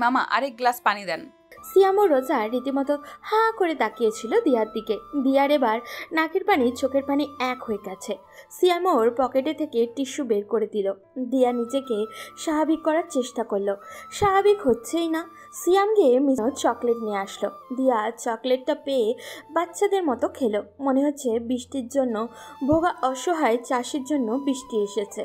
মামা আরেক গ্লাস পানি দেন। সিয়াম ও রোজা রীতিমতো হা করে তাকিয়েছিল দিয়ার দিকে। দিয়ার এবার নাকের পানি চোখের পানি এক হয়ে গেছে। সিয়াম ওর পকেটে থেকে টিস্যু বের করে দিল। দিয়া নিজেকে স্বাভাবিক করার চেষ্টা করলো, স্বাভাবিক হচ্ছেই না। সিয়াম গিয়ে চকলেট নিয়ে আসলো। দিয়া চকলেটটা পেয়ে বাচ্চাদের মতো খেলো। মনে হচ্ছে বৃষ্টির জন্য ভোগা অসহায় চাষির জন্য বৃষ্টি এসেছে।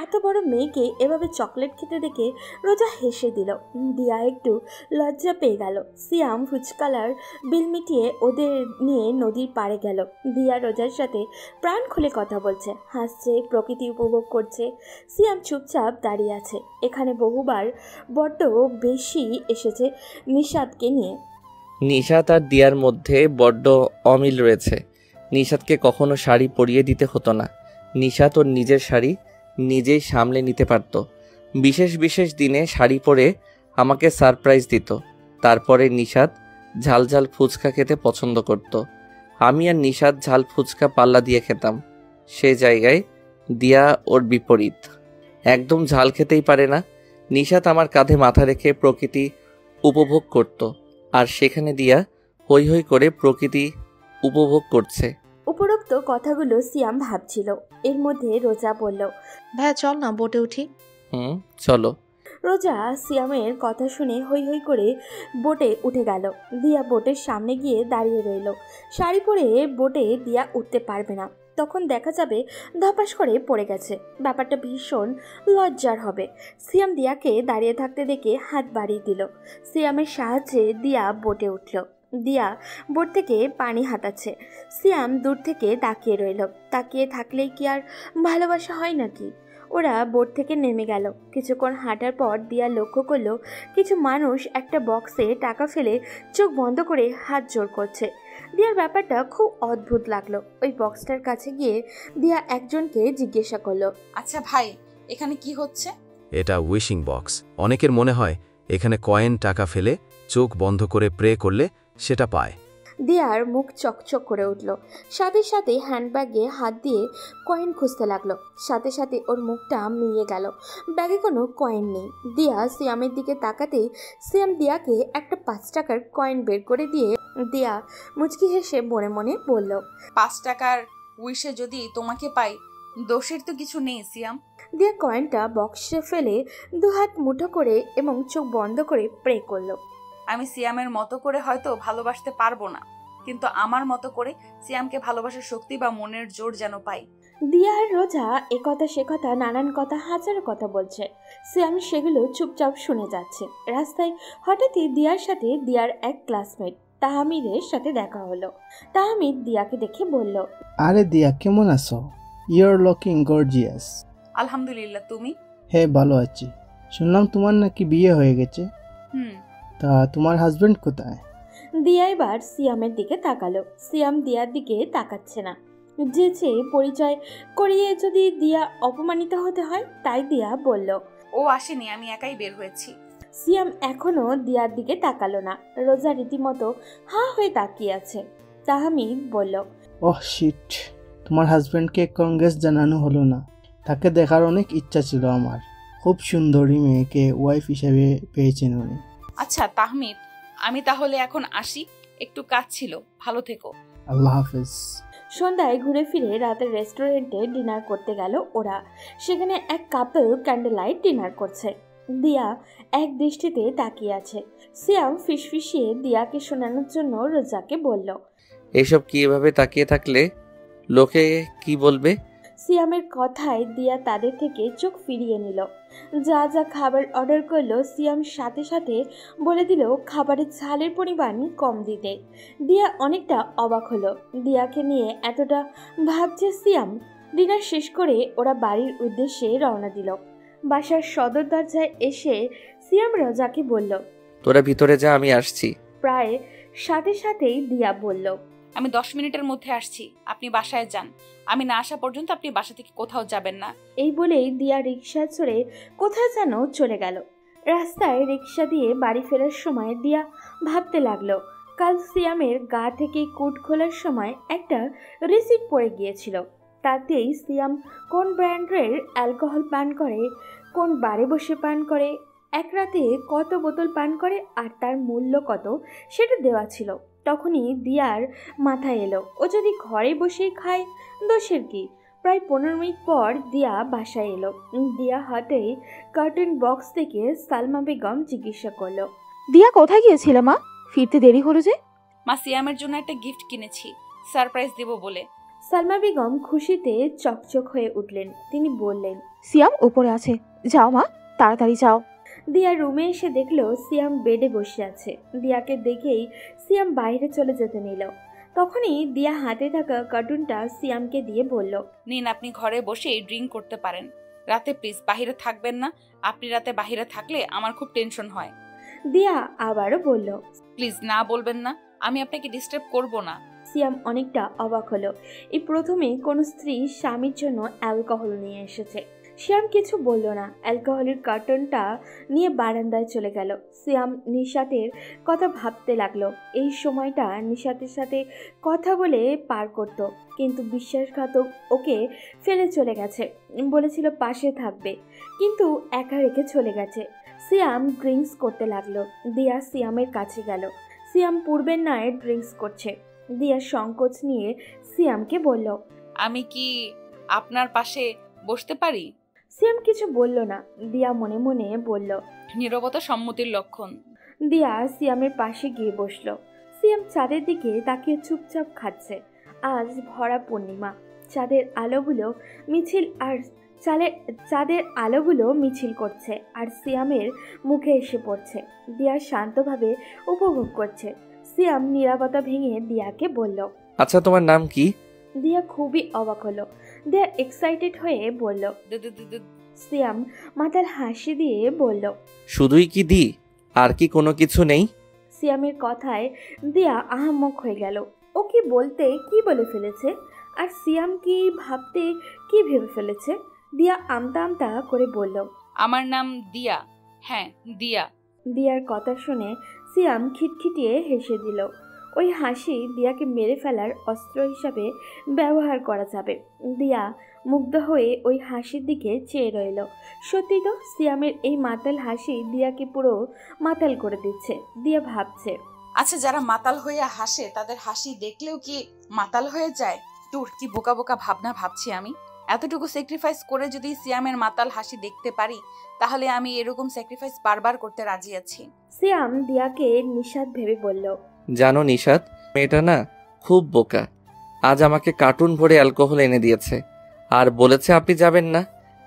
এত বড় মেয়েকে এভাবে চকলেট খেতে দেখে রোজা হেসে দিল। দিয়া একটু লজ্জা পেয়ে গেল। সিয়াম ফুচকালার বিল মিটিয়ে ওদের নিয়ে নদীর পাড়ে গেল। দিয়া রোজার সাথে প্রাণ খুলে কথা বলছে, হাসছে, প্রকৃতি উপভোগ করছে। সিয়াম চুপচাপ দাঁড়িয়ে আছে। এখানে বহুবার বড্ড বেশি এসেছে নিশাদকে নিয়ে। নিশাত আর দিয়ার মধ্যে বড্ড অমিল রয়েছে। নিশাতকে কখনো শাড়ি পরিয়ে দিতে হতো না। নিশাত ওর নিজের শাড়ি নিজেই সামলে নিতে পারত। বিশেষ বিশেষ দিনে শাড়ি পরে আমাকে সারপ্রাইজ দিত। তারপরে নিশাত ঝাল ঝাল ফুচকা খেতে পছন্দ করত। আমি আর নিশাত ঝাল ফুচকা পাল্লা দিয়ে খেতাম। সে জায়গায় দিয়া ওর বিপরীত, একদম ঝাল খেতেই পারে না। নিশাত আমার কাঁধে মাথা রেখে প্রকৃতি উপভোগ করত, আর সেখানে দিয়া হৈ হৈ করে প্রকৃতি উপভোগ করছে। উপরোক্ত কথাগুলো সিয়াম ভাবছিল। এর মধ্যে রোজা বলল, ভাইয়া চল না বোটে উঠি। চলো। রোজা সিয়ামের কথা শুনে হৈ হৈ করে বোটে উঠে গেল। দিয়া বোটের সামনে গিয়ে দাঁড়িয়ে রইল। শাড়ি পরে বোটে দিয়া উঠতে পারবে না। তখন দেখা যাবে ধপাস করে পড়ে গেছে। ব্যাপারটা ভীষণ লজ্জার হবে। সিয়াম দিয়াকে দাঁড়িয়ে থাকতে দেখে হাত বাড়িয়ে দিল। সিয়ামের সাহায্যে দিয়া বোটে উঠল। দিয়া বোট থেকে পানি হাতাচ্ছে। সিয়াম দূর থেকে তাকিয়ে রইল। তাকিয়ে থাকলেই কি আর ভালোবাসা হয় নাকি? ওরা বোট থেকে নেমে গেল। কিছুক্ষণ হাঁটার পর দিয়া লক্ষ্য করলো কিছু মানুষ একটা বক্সে টাকা ফেলে চোখ বন্ধ করে হাত জোর করছে। দিয়ার ব্যাপারটা খুব অদ্ভুত লাগলো। ওই বক্সটার কাছে গিয়ে দিয়া একজনকে জিজ্ঞাসা করলো, আচ্ছা ভাই, এখানে কি হচ্ছে? এটা উইশিং বক্স। অনেকের মনে হয় এখানে কয়েন টাকা ফেলে চোখ বন্ধ করে প্রে করলে সেটা পায়। দিয়ার মুখ চকচক করে উঠল। সাথে সাথে হ্যান্ডব্যাগে হাত দিয়ে কয়েন খুঁজতে লাগলো। সাথে সাথে ওর মুখটা মিয়ে গেল। ব্যাগে কোনো কয়েন নেই। দিয়া সিয়ামের দিকে তাকাতেই সিয়াম দিয়াকে একটা 5 টাকার কয়েন বের করে দিয়ে দিয়া মুচকি হেসে মনে মনে বলল, 5 টাকার উইশে যদি তোমাকে পাই, দোষের তো কিছু নেই সিয়াম। দিয়া কয়েনটা বক্সে ফেলে দুহাত মুঠো করে এবং চোখ বন্ধ করে প্রে করলো। আমি সিয়ামের মতো করে হয়তো ভালোবাসতে পারবো না, কিন্তু আমার মতো করে সিয়ামকে ভালোবাসার শক্তি বা মনের জোর যেন পাই। দিয়া আর রোজা এ কথা সে কথা নানান কথা হাজারো কথা বলছে। সিয়াম সেগুলো চুপচাপ শুনে যাচ্ছে। রাস্তায় হঠাৎই দিয়ার সাথে দিয়ার এক ক্লাসমেট তাহমিদের সাথে দেখা হলো। তাহমিদ দিয়াকে দেখে বলল, আরে দিয়া, কেমন আছো? Your looking gorgeous. আলহামদুলিল্লাহ, তুমি? হ্যাঁ, ভালো আছি। শুনলাম তোমার নাকি বিয়ে হয়ে গেছে। তা তোমার হাজবেন্ড কোথায়? দিয়া এবার সিয়ামের দিকে তাকালো। সিয়াম দিয়ার দিকে তাকাচ্ছে না। যে পরিচয় করিয়ে যদি দিয়া অপমানিত হতে হয়, তাই দিয়া বলল, ও আসেনি, আমি একাই বের হয়েছি। সিয়াম এখনো দিয়ার দিকে তাকালো না। রোজা রীতিমতো হা হয়ে তাকিয়ে আছে। তাহমিদ বলল, ওহ শিট, তোমার হাজবেন্ডকে কংগ্রেস জানানো হলো না। তাকে দেখার অনেক ইচ্ছা ছিল আমার। খুব সুন্দরী মেয়েকে ওয়াইফ হিসেবে পেয়েছেন উনি। আচ্ছা তাহমিদ, আমি তাহলে এখন আসি, একটু কাজ ছিল। ভালো থেকো। আল্লাহ হাফেজ। সন্ধ্যায় ঘুরে ফিরে রাতের রেস্টুরেন্টে ডিনার করতে গেল ওরা। সেখানে এক কাপল ক্যান্ডেল লাইট ডিনার করছে। দিয়া এক দৃষ্টিতে তাকিয়ে আছে। সিয়াম ফিসফিসিয়ে দিয়াকে শোনানোর জন্য রোজাকে বলল, এসব কি এভাবে তাকিয়ে থাকলে লোকে কি বলবে? সিয়ামের কথায় দিয়া তাদের থেকে চোখ ফিরিয়ে নিল। যা যা খাবার অর্ডার করলো সিয়াম সাথে সাথে বলে দিল খাবারের ঝালের পরিমাণ কম দিতে। দিয়া অনেকটা অবাক হলো। দিয়াকে নিয়ে এতটা ভাবছে সিয়াম। ডিনার শেষ করে ওরা বাড়ির উদ্দেশ্যে রওনা দিল। বাসার সদর দরজায় এসে সিয়াম রোজাকে বলল, তোরা ভিতরে যা, আমি আসছি। প্রায় সাথে সাথেই দিয়া বলল, আমি 10 মিনিটের মধ্যে আসছি, আপনি বাসায় যান। আমি না আসা পর্যন্ত আপনি বাসা থেকে কোথাও যাবেন না। এই বলেই দিয়া রিক্সা চড়ে কোথায় যেন চলে গেল। রাস্তায় রিক্সা দিয়ে বাড়ি ফেরার সময় দিয়া ভাবতে লাগলো, কাল সিয়ামের গা থেকে কোট খোলার সময় একটা রিসিট পড়ে গিয়েছিল। তাতেই সিয়াম কোন ব্র্যান্ডের অ্যালকোহল পান করে, কোন বারে বসে পান করে, এক রাতে কত বোতল পান করে আর তার মূল্য কত সেটা দেওয়া ছিল। তখনই দিয়ার মাথায় এলো, ও যদি ঘরে বসেই খায় দোষের কি। প্রায় 15 মিনিট পর দিয়া বাসায় এলো। দিয়া হাতে কার্টন বক্স থেকে সালমা বেগম জিজ্ঞাসা করলো, দিয়া কোথায় গিয়েছিল মা? ফিরতে দেরি হলো যে? মা, সিয়ামের জন্য একটা গিফট কিনেছি, সারপ্রাইজ দেব বলে। সালমা বেগম খুশিতে চকচক হয়ে উঠলেন। তিনি বললেন, সিয়াম উপরে আছে, যাও মা, তাড়াতাড়ি যাও। দিয়া রুমে এসে দেখলো সিয়াম বেডে বসে আছে। দিয়াকে দেখেই সিয়াম বাইরে চলে যেতে নিল। তখনই দিয়া হাতে থাকা কার্টুনটা সিয়ামকে দিয়ে বলল, নিন, আপনি ঘরে বসে ড্রিঙ্ক করতে পারেন। রাতে প্লিজ বাইরে থাকবেন না। আপনি রাতে বাইরে থাকলে আমার খুব টেনশন হয়। দিয়া আবারও বলল, প্লিজ না বলবেন না, আমি আপনাকে ডিস্টার্ব করব না। সিয়াম অনেকটা অবাক হলো। এই প্রথমে কোনো স্ত্রী স্বামীর জন্য অ্যালকোহল নিয়ে এসেছে। সিয়াম কিছু বলল না। অ্যালকোহলের কার্টনটা নিয়ে বারান্দায় চলে গেল। সিয়াম নিশাতের কথা ভাবতে লাগলো। এই সময়টা নিশাতের সাথে কথা বলে পার করত, কিন্তু বিশ্বাসঘাতক ওকে ফেলে চলে গেছে। বলেছিল পাশে থাকবে, কিন্তু একা রেখে চলে গেছে। সিয়াম ড্রিঙ্কস করতে লাগলো। দিয়া সিয়ামের কাছে গেল। সিয়াম পূর্বের ন্যায় ড্রিঙ্কস করছে। দিয়া সংকোচ নিয়ে সিয়ামকে বলল, আমি কি আপনার পাশে বসতে পারি? সিয়াম কিছু বলল না। দিয়া মনে মনে বলল, নীরবতা সম্মতির লক্ষণ। দিয়া সিয়ামের পাশে গিয়ে বসলো। সিয়াম চাঁদের দিকে তাকিয়ে চুপচাপ খাচ্ছে। আজ ভরা পূর্ণিমা। চাঁদের আলোগুলো মিছিল করছে আর সিয়ামের মুখে এসে পড়ছে। দিয়া শান্তভাবে উপভোগ করছে। সিয়াম নীরবতা ভেঙে দিয়াকে বলল, আচ্ছা, তোমার নাম কি? দিয়া খুবই অবাক হলো। দিয়া এক্সাইটেড হয়ে বলল, সিয়াম মাথার হাসি দিয়ে বলল, শুধুই কি দি, আর কি কোনো কিছু নেই? সিয়ামের কথায় দিয়া আহাম্মক হয়ে গেল। ও কি বলতে কি বলে ফেলেছে, আর সিয়াম কি ভাবতে কি ভেবে ফেলেছে। দিয়া আমতা আমতা করে বলল, আমার নাম দিয়া। হ্যাঁ, দিয়া। দিয়ার কথা শুনে সিয়াম খিটখিটিয়ে হেসে দিল। ওই হাসি দিয়াকে মেরে ফেলার অস্ত্র হিসাবে ব্যবহার করা যাবে। দিয়া মুগ্ধ হয়ে ওই হাসির দিকে চেয়ে রইল। সত্যি তো, সিয়ামের এই মাতাল হাসি দিয়াকে পুরো মাতাল করে দিচ্ছে। দিয়া ভাবছে, আচ্ছা, যারা মাতাল হয়ে হাসে তাদের হাসি দেখলেও কি মাতাল হয়ে যায়? দূর, কি বোকা বোকা ভাবনা ভাবছি আমি। এতটুকু স্যাক্রিফাইস করে যদি সিয়ামের মাতাল হাসি দেখতে পারি, তাহলে আমি এরকম স্যাক্রিফাইস বারবার করতে রাজি আছি। সিয়াম দিয়াকে নিশাত ভেবে বলল, জানো নিশাত, মেয়েটা না খুব বোকা। আজ আমাকে কার্টুন ভরে অ্যালকোহল এনে দিয়েছে আর বলেছে আপনি যাবেন না,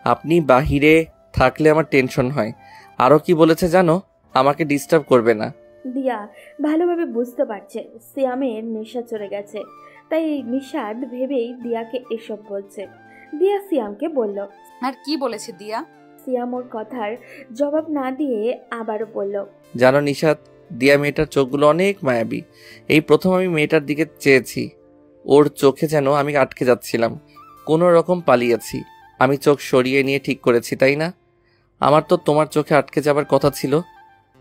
আপনি বাহিরে থাকলে আমার টেনশন হয়। আরও কি বলেছে জানো, আমাকে ডিস্টার্ব করবে না। দিয়া ভালোভাবে বুঝতে পারছে সিয়ামের নেশা চলে গেছে, তাই নিশাত ভেবেই দিয়াকে এসব বলছে। দিয়া সিয়ামকে বলল। আর কি বলেছে দিয়া? সিয়াম ওর কথার জবাব না দিয়ে আবারও বলল, জানো নিশাত, দিয়া মেয়েটার চোখগুলো অনেক মায়াবী। এই প্রথম আমি মেয়েটার দিকে চেয়েছি, ওর চোখে যেন আমি আটকে যাচ্ছিলাম, কোনো রকম পালিয়েছি। আমি চোখ সরিয়ে নিয়ে ঠিক করেছি, তাই না? আমার তো তোমার চোখে আটকে যাবার কথা ছিল,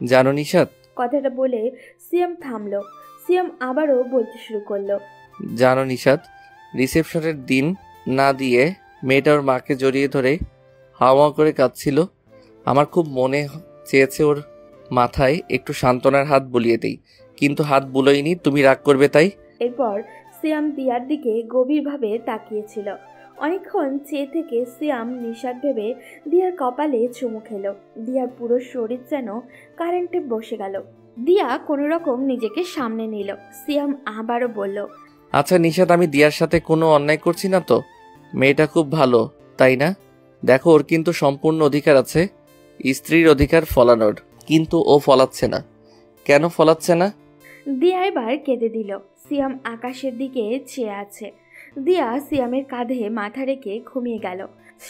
জানো নিশাত। কথাটা বলে সিয়াম থামলো। সিয়াম আবারও বলতে শুরু করলো, জানো নিশাত, রিসেপশনের দিন না দিয়ে মেয়েটা ওর মাকে জড়িয়ে ধরে হাওয়া করে কাঁদছিল। আমার খুব মনে চেয়েছে ওর মাথায় একটু সান্ত্বনার হাত বুলিয়ে দেই, কিন্তু হাত বুলোইনি, তুমি রাগ করবে তাই। এরপর সিয়াম দিয়ার দিকে গভীরভাবে তাকিয়েছিল। অনেকক্ষণ চেয়ে থেকে সিয়াম নিশাত ভেবে দিয়ার কপালে চুমু খেলো। দিয়ার পুরো শরীর যেন কারেন্টে বসে গেল। দিয়া কোনো রকম নিজেকে সামনে নিল। সিয়াম আবারও বলল, আচ্ছা নিশাত, আমি দিয়ার সাথে কোনো অন্যায় করছি না তো? মেয়েটা খুব ভালো, তাই না? দেখো, ওর কিন্তু সম্পূর্ণ অধিকার আছে স্ত্রীর অধিকার ফলানোর, কিন্তু ও ফলাচ্ছে না। কেন ফলাচ্ছে না? দিয়া এবার কেঁদে দিল। সিয়াম আকাশের দিকে চেয়ে আছে। দিয়া সিয়ামের কাঁধে মাথা রেখে ঘুমিয়ে গেল।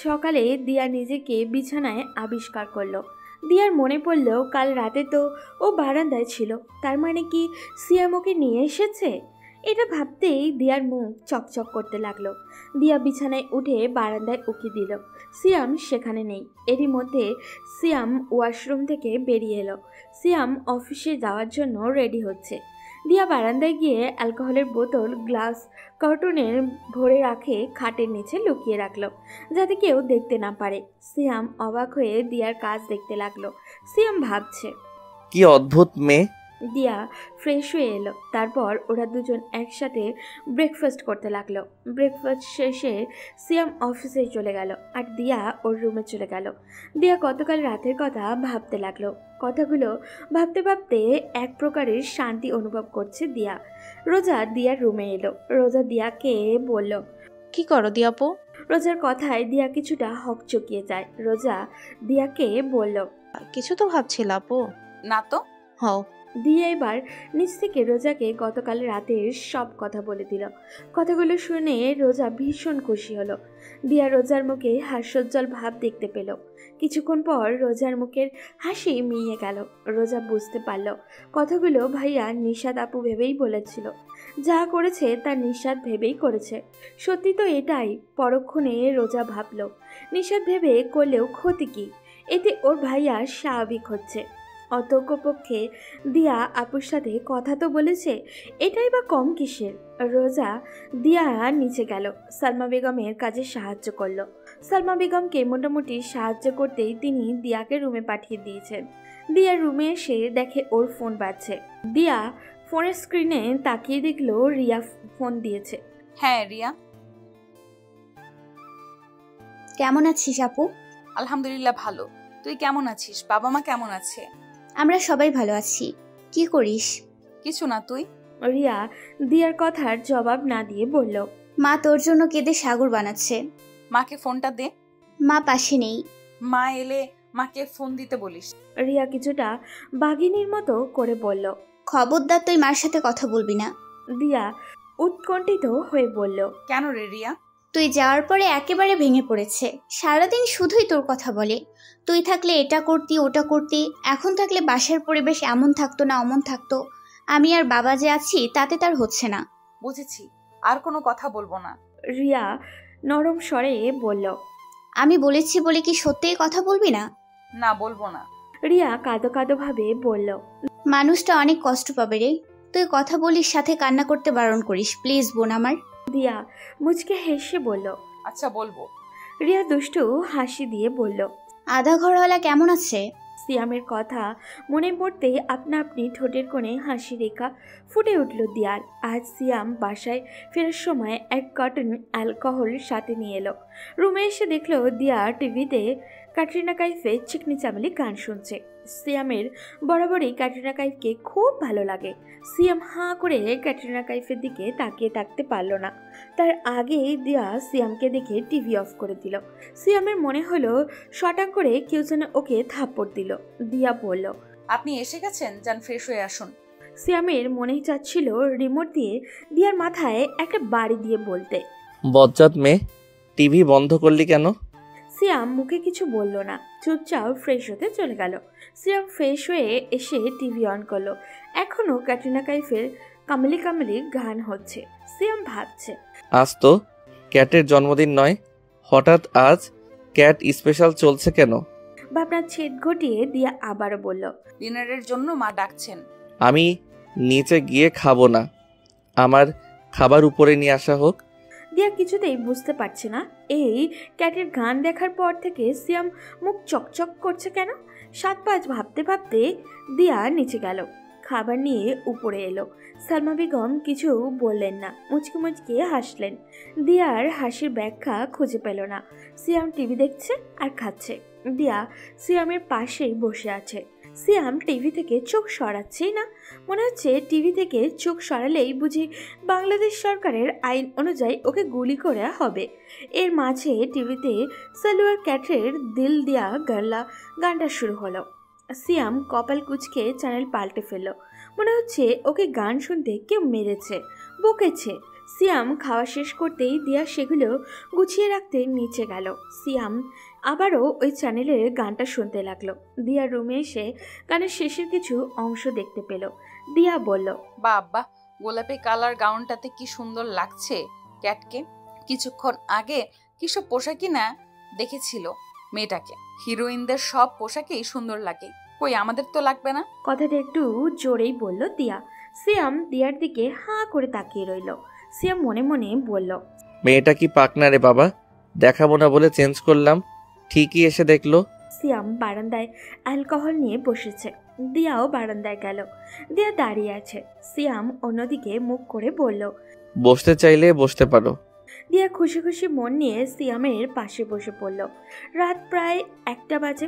সকালে দিয়া নিজেকে বিছানায় আবিষ্কার করলো। দিয়ার মনে পড়ল কাল রাতে তো ও বারান্দায় ছিল, তার মানে কি সিয়াম ওকে নিয়ে এসেছে? এটা ভাবতেই দিয়ার মুখ চকচক করতে লাগলো। দিয়া বিছানায় উঠে বারান্দায় উকি দিল। সিয়াম সেখানে নেই। এরই মধ্যে সিয়াম ওয়াশরুম থেকে বেরিয়ে এলো। সিয়াম অফিসে যাওয়ার জন্য রেডি হচ্ছে। দিয়া বারান্দায় গিয়ে অ্যালকোহলের বোতল গ্লাস কার্টুনের ভরে রাখে খাটের নিচে লুকিয়ে রাখলো, যাতে কেউ দেখতে না পারে। সিয়াম অবাক হয়ে দিয়ার কাজ দেখতে লাগলো। সিয়াম ভাবছে, কি অদ্ভুত মেয়ে। দিয়া ফ্রেশ হয়ে এলো। তারপর ওরা দুজন একসাথে ব্রেকফাস্ট করতে লাগলো। ব্রেকফাস্ট শেষে সিয়াম অফিসে চলে গেল আর দিয়া ওর রুমে চলে গেল। দিয়া গতকাল রাতের কথা ভাবতে লাগলো। কথাগুলো ভাবতে ভাবতে এক প্রকারের শান্তি অনুভব করছে দিয়া। রোজা দিয়ার রুমে এলো। রোজা দিয়াকে বলল, কি করো দিয়াপু? রোজার কথায় দিয়া কিছুটা হকচকিয়ে যায়। রোজা দিয়াকে বলল, কিছু তো ভাবছিল আপু। না তো। হও। দিয়া এবার নিজ থেকে রোজাকে গতকাল রাতের সব কথা বলে দিল। কথাগুলো শুনে রোজা ভীষণ খুশি হলো। দিয়া রোজার মুখে হাস্যোজ্জ্বল ভাব দেখতে পেল। কিছুক্ষণ পর রোজার মুখের হাসি মিইয়ে গেল। রোজা বুঝতে পারল কথাগুলো ভাইয়া নিশাত আপু ভেবেই বলেছিল। যা করেছে তা নিশাত ভেবেই করেছে। সত্যি তো এটাই। পরক্ষণে রোজা ভাবল, নিশাত ভেবে করলেও ক্ষতি কি? এতে ওর ভাইয়া স্বাভাবিক হচ্ছে। অতঃপক্ষে দিয়া আপুর সাথে কথা তো বলেছে, এটাই বা কম কিসের? রোজা দিয়া নিচে গেল, সালমা বেগমের কাজে সাহায্য করলো। সালমা বেগমকে মোটামুটি সাহায্য করতেই তিনি দিয়াকে রুমে পাঠিয়ে দিয়েছেন। দিয়া রুমে এসে দেখে ওর ফোন বাজছে। দিয়া ফোনের স্ক্রিনে তাকিয়ে দেখলো রিয়া ফোন দিয়েছে। হ্যাঁ রিয়া। কেমন আছিস আপু? আলহামদুলিল্লাহ ভালো। তুই কেমন আছিস? বাবা মা কেমন আছে? আমরা সবাই ভালো আছি। কি করিস? কিছু না। তুই? রিয়া দিয়ার কথার জবাব না দিয়ে বলল, মা তোর জন্য কেঁদে সাগর বানাচ্ছে। মাকে ফোনটা দে। মা পাশে নেই। মা এলে মাকে ফোন দিতে বলিস। রিয়া কিছুটা বাঘিনীর মতো করে বলল, খবরদার তুই মার সাথে কথা বলবি না। দিয়া উৎকণ্ঠিত হয়ে বলল, কেন রে রিয়া? তুই যাওয়ার পরে একেবারে ভেঙে পড়েছে। সারাদিন শুধুই তোর কথা বলে। তুই থাকলে এটা করতি ওটা করতি, এখন থাকলে বাসার পরিবেশ এমন থাকতো না অমন থাকতো। আমি আর বাবা যে আছি তাতে তার হচ্ছে না। বুঝেছি, আর কোনো কথা বলবো না। রিয়া নরম স্বরে বলল, আমি বলেছি বলে কি সত্যিই কথা বলবি না? না, বলবো না। রিয়া কাঁদো কাঁদো ভাবে বলল, মানুষটা অনেক কষ্ট পাবে রে। তুই কথা বলিস, সাথে কান্না করতে বারণ করিস প্লিজ বোন আমার। দিয়া মুচকে হেসে বলল, আচ্ছা বলবো। রিয়া দুষ্টু হাসি দিয়ে বলল, আধা ঘরওয়ালা কেমন আছে? সিয়ামের কথা মনে পড়তেই আপনা আপনি ঠোঁটের কোণে হাসি রেখা ফুটে উঠল দিয়ার। আজ সিয়াম বাসায় ফেরার সময় এক কার্টন অ্যালকোহল সাথে নিয়ে এলো। রুমে এসে দেখলো দিয়া টিভিতে ক্যাটরিনা কাইফের চিকনি চামেলি গান শুনছে। সিয়ামের বরাবরই ক্যাটরিনা কাইফকে খুব ভালো লাগে। সিয়াম হাঁ করে ক্যাটরিনা কাইফের দিকে তাকিয়ে থাকতে পারল না। তার আগেই দিয়া সিয়ামকে দেখে টিভি অফ করে দিল। সিয়ামের মনে হলো শটাং করে কেউ যেন ওকে থাপ্পড় দিল। দিয়া বলল, আপনি এসে গেছেন, যান ফ্রেশ হয়ে আসুন। সিয়ামের মনেই চাচ্ছিল রিমোট দিয়ে দিয়ার মাথায় একটা বাড়ি দিয়ে বলতে, বজ্জাত মেয়ে, টিভি বন্ধ করলি কেন? সিয়াম মুখে কিছু বলল না, চুপচাপ ফ্রেশ হতে চলে গেল। সিয়াম ফ্রেশ হয়ে এসে টিভি অন করলো। এখনও ক্যাটরিনা কাইফের কামলি কামলি গান হচ্ছে। সিয়াম ভাবছে, আজ তো ক্যাটের জন্মদিন নয়, হঠাৎ আজ ক্যাট স্পেশাল চলছে কেন? ভাবনার ছেদ ঘটিয়ে দিয়া আবারও বলল, ডিনারের জন্য মা ডাকছেন। আমি নিচে গিয়ে খাবো না, আমার খাবার উপরে নিয়ে আসা হোক। দিয়া কিছুতেই বুঝতে পারছে না এই ক্যাটের গান দেখার পর থেকে সিয়াম মুখ চকচক করছে কেন। 7-5 ভাবতে ভাবতে দিয়া নিচে গেল, খাবার নিয়ে উপরে এলো। সালমা বেগম কিছু বললেন না, মুচকি মুচকি হাসলেন। দিয়ার হাসির ব্যাখ্যা খুঁজে পেল না। সিয়াম টিভি দেখছে আর খাচ্ছে। দিয়া সিয়ামের পাশেই বসে আছে। সিয়াম টিভি থেকে চোখ সরাচ্ছেই না। মনে হচ্ছে টিভি থেকে চোখ সরালেই বুঝি বাংলাদেশ সরকারের আইন অনুযায়ী ওকে গুলি করা হবে। এর মাঝে টিভিতে সালোয়ার ক্যাটের দিল দিয়া গাল্লা গানটা শুরু হলো। সিয়াম কপাল কুঁচকে চ্যানেল পাল্টে ফেলল। মনে হচ্ছে ওকে গান শুনতে কেউ মেরেছে, বকেছে। সিয়াম খাওয়া শেষ করতেই দিয়া সেগুলো গুছিয়ে রাখতে নিচে গেল। সিয়াম আবারও ওই চ্যানেলের গানটা শুনতে লাগলো। দিয়া রুমে এসে গানের শেষের কিছু অংশ দেখতে পেল। দিয়া বলল, বাবা, গোলাপি কালার গাউনটাতে কি সুন্দর লাগছে ক্যাটকে। কিছুক্ষণ আগে কিসব পোশাকই না দেখেছিল মেয়েটাকে। হিরোইনদের সব পোশাকেই সুন্দর লাগে, কই আমাদের তো লাগবে না? কথাটা একটু জোরেই বলল দিয়া। সিয়াম দিয়ার দিকে হাঁ করে তাকিয়ে রইল। সিয়াম মনে মনে বলল, মেয়েটা কি পাকনা রে বাবা, দেখাবো না বলে চেঞ্জ করলাম, ঠিকই এসে দেখলো। সিয়াম বারান্দায় অ্যালকোহল নিয়ে বসেছে। দিয়াও বারান্দায় গেল। দিয়া দাঁড়িয়ে আছে। সিয়াম অন্যদিকে মুখ করে বলল, বসতে চাইলে বসতে পারো। দিয়া খুশি খুশি মন নিয়ে সিয়ামের পাশে বসে পড়ল। রাত প্রায় 1টা বাজে।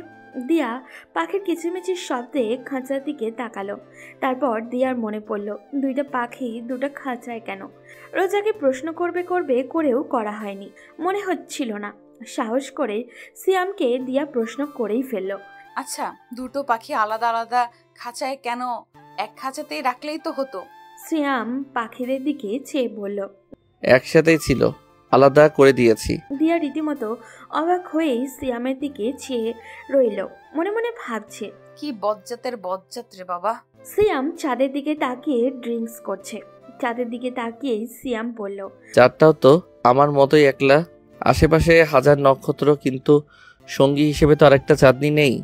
দিয়া পাখির কিচিমিচির শব্দে খাঁচার দিকে তাকালো। তারপর দিয়ার মনে পড়ল, 2টা পাখি 2টা খাঁচায় কেন? রোজাকে প্রশ্ন করবে করেও করা হয়নি, মনে হচ্ছিল না। সাহস করে সিয়ামকে দিয়া প্রশ্ন করেই ফেলল, আচ্ছা, দুটো পাখি আলাদা আলাদা খাঁচায় কেন? এক খাঁচাতেই রাখলেই তো হতো। সিয়াম পাখিদের দিকে চেয়ে বলল, একসাথেই ছিল, আলাদা করে দিয়েছি। দিয়া রীতিমতো অবাক হয়েই সিয়ামের দিকে চেয়ে রইল। মনে মনে ভাবছে, কি বজ্জাতের বজ্জাত রে বাবা। সিয়াম চাঁদের দিকে তাকিয়ে ড্রিঙ্কস করছে। চাঁদের দিকে তাকিয়েই সিয়াম বলল, চাঁদটাও তো আমার মতোই একলা, আশেপাশে হাজার নক্ষত্র, কিন্তু সঙ্গী হিসেবে তো আরেকটা চাঁদনি নেই।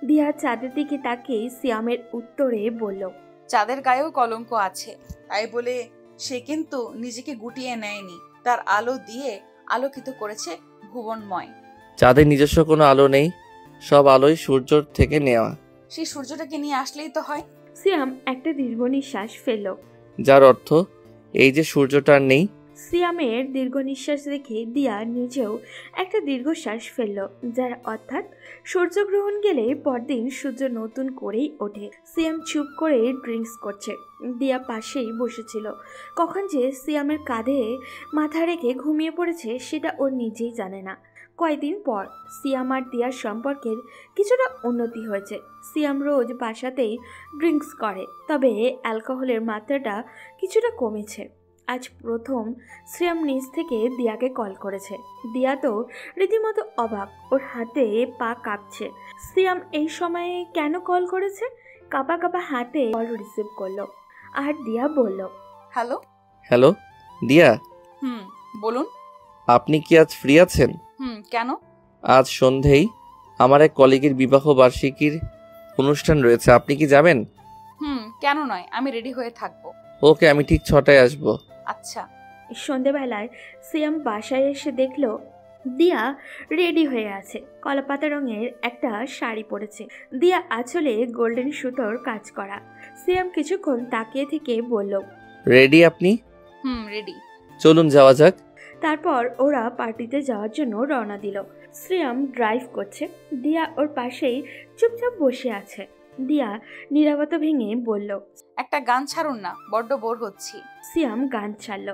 দিয়া চাঁদের দিকে তাকিয়ে সিয়ামের উত্তরে বলল, চাঁদের গায়েও কলঙ্ক আছে, তাই বলে সে কিন্তু নিজেকে গুটিয়ে নেয়নি। তার আলো দিয়ে আলোকিত করেছে ভুবনময়। চাঁদের নিজস্ব কোনো আলো নেই, সব আলোই সূর্যর থেকে নেওয়া। সেই সূর্যটাকে নিয়ে আসলেই তো হয়। সিয়াম একটা দীর্ঘ নিঃশ্বাস ফেলল, যার অর্থ এই যে সূর্যটা আর নেই। সিয়ামের দীর্ঘ নিঃশ্বাস দেখে দিয়া নিজেও একটা দীর্ঘশ্বাস ফেলল, যার অর্থাৎ সূর্যগ্রহণ গেলে পরদিন সূর্য নতুন করেই ওঠে। সিয়াম চুপ করে ড্রিঙ্কস করছে। দিয়া পাশেই বসেছিল। কখন যে সিয়ামের কাঁধে মাথা রেখে ঘুমিয়ে পড়েছে সেটা ওর নিজেই জানে না। কয়েকদিন পর সিয়াম আর দিয়ার সম্পর্কের কিছুটা উন্নতি হয়েছে। সিয়াম রোজ বাসাতেই ড্রিঙ্কস করে, তবে অ্যালকোহলের মাত্রাটা কিছুটা কমেছে। আজ প্রথম সিয়াম নিজ থেকে দিয়াকে কল করেছে। দিয়া তো রীতিমতো অবাক, ওর হাতে পা কাঁপছে। সিয়াম এই সময়ে কেন কল করেছে? কাঁপা কাঁপা হাতে কল রিসিভ করলো আর দিয়া বলল, হ্যালো। হ্যালো দিয়া। বলুন। আপনি কি আজ ফ্রি আছেন? কেন? আজ সন্ধেই আমার এক কলিগের বিবাহ বার্ষিকীর অনুষ্ঠান রয়েছে, আপনি কি যাবেন? কেন নয়, আমি রেডি হয়ে থাকবো। ওকে, আমি ঠিক 6টায় আসবো। আচ্ছা। সন্ধেবেলায় সিয়াম বাসায় এসে দেখলো দিয়া রেডি হয়ে আছে, কলাপাতা রঙের একটা শাড়ি পরেছে। দিয়া আঁচলে গোল্ডেন সুতোর কাজ করা। সিয়াম কিছুক্ষণ তাকিয়ে থেকে বলল, রেডি আপনি? রেডি। চলুন যাওয়া যাক। তারপর ওরা পার্টিতে যাওয়ার জন্য রওনা দিল। সিয়াম ড্রাইভ করছে, দিয়া ওর পাশেই চুপচাপ বসে আছে। দিয়া নীরবতা ভেঙে বলল, একটা গান ছাড়ুন না, বড্ড বোর হচ্ছি। সিয়াম গান ছাড়ল।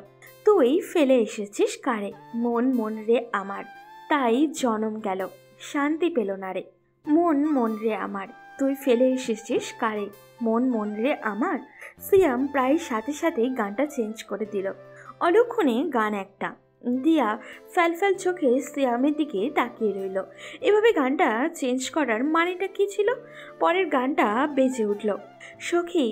তুই ফেলে এসেছিস কারে, মন মন রে আমার, তাই জনম গেল শান্তি পেল না রে। মন মন রে আমার, তুই ফেলে এসেছিস কারে, মন মন রে আমার। সিয়াম প্রায় সাথে সাথেই গানটা চেঞ্জ করে দিল। অলক্ষণে গান একটা। দিয়া ফ্যালফ্যাল চোখে সিয়ামের দিকে তাকিয়ে রইল। এভাবে গানটা চেঞ্জ করার মানেটা কি ছিল? পরের গানটা বেজে উঠল, সখী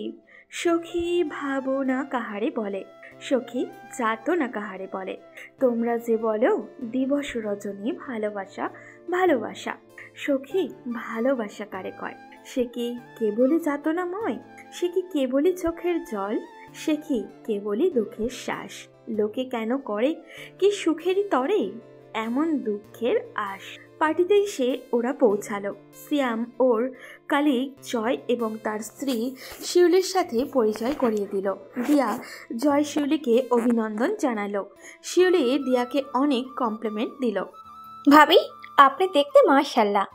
সখী ভাবো না কাহারে বলে, সখী যাতো না কাহারে বলে, তোমরা যে বলো দিবস রজনী ভালোবাসা ভালোবাসা, সখী ভালোবাসা কারে কয়, সে কি কেবলই যাতনাময়, সে কি কেবলই চোখের জল, সে কি কেবলই দুঃখের শ্বাস, লোকে কেন করে কি সুখেরই তরে এমন দুঃখের আশ। পার্টিতে এসে ওরা পৌঁছালো। সিয়াম ওর কালিগ জয় এবং তার স্ত্রী শিউলির সাথে পরিচয় করিয়ে দিল। দিয়া জয় শিউলিকে অভিনন্দন জানালো। শিউলি দিয়াকে অনেক কমপ্লিমেন্ট দিল। ভাবি আপনি দেখতে মাশাআল্লাহ।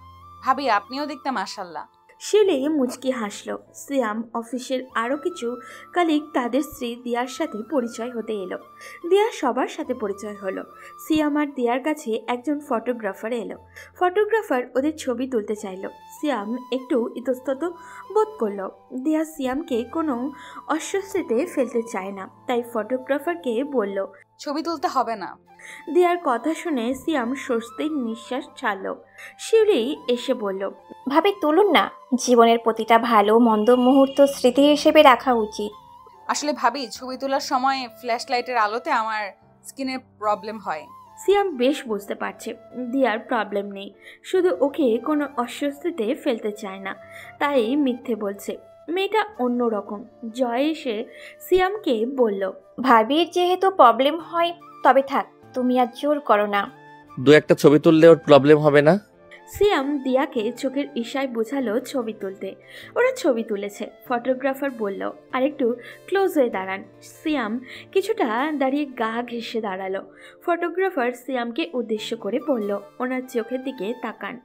ভাবি আপনিও দেখতে মাশাআল্লাহ। শিউলি মুচকি হাসলো। সিয়াম অফিসের আরও কিছু কালিগ তাদের স্ত্রী দিয়ার সাথে পরিচয় হতে এলো। দিয়া সবার সাথে পরিচয় হলো। সিয়াম আর দিয়ার কাছে একজন ফটোগ্রাফার এলো। ফটোগ্রাফার ওদের ছবি তুলতে চাইলো। সিয়াম একটু ইতস্তত বোধ করলো। দিয়া সিয়ামকে কোনো অস্বস্তিতে ফেলতে চায় না, তাই ফটোগ্রাফারকে বলল, ছবি তুলতে হবে না। দিয়ার কথা শুনে সিয়াম স্বস্তির নিঃশ্বাস ছাড়ল। শিউলি এসে বলল, ভাবি তুলুন না, জীবনের প্রতিটা ভালো মন্দ মুহূর্ত স্মৃতি হিসেবে রাখা উচিত। আসলে ভাবি ছবি তোলার সময় ফ্ল্যাশ লাইটের আলোতে আমার স্কিনের প্রবলেম হয়। সিয়াম বেশ বুঝতে পারছে দিয়ার প্রবলেম নেই, শুধু ওকে কোনো অস্বস্তিতে ফেলতে চায় না, তাই মিথ্যে বলছে। মেয়েটা অন্যরকম। জয় এসে সিয়ামকে বলল, ভাবির যেহেতু প্রবলেম হয় তবে থাক, তুমি আর জোর করো না। দু একটা ছবি তুললে ওর প্রবলেম হবে না? সিয়াম দিয়াকে চোখের ইশারায় বোঝালো ছবি তুলতে। ওরা ছবি তুলেছে। ফটোগ্রাফার বলল, আরেকটু ক্লোজ হয়ে দাঁড়ান। সিয়াম কিছুটা দাঁড়িয়ে গা ঘেঁষে দাঁড়ালো। ফটোগ্রাফার সিয়ামকে উদ্দেশ্য করে বলল, ওনার চোখের দিকে তাকান।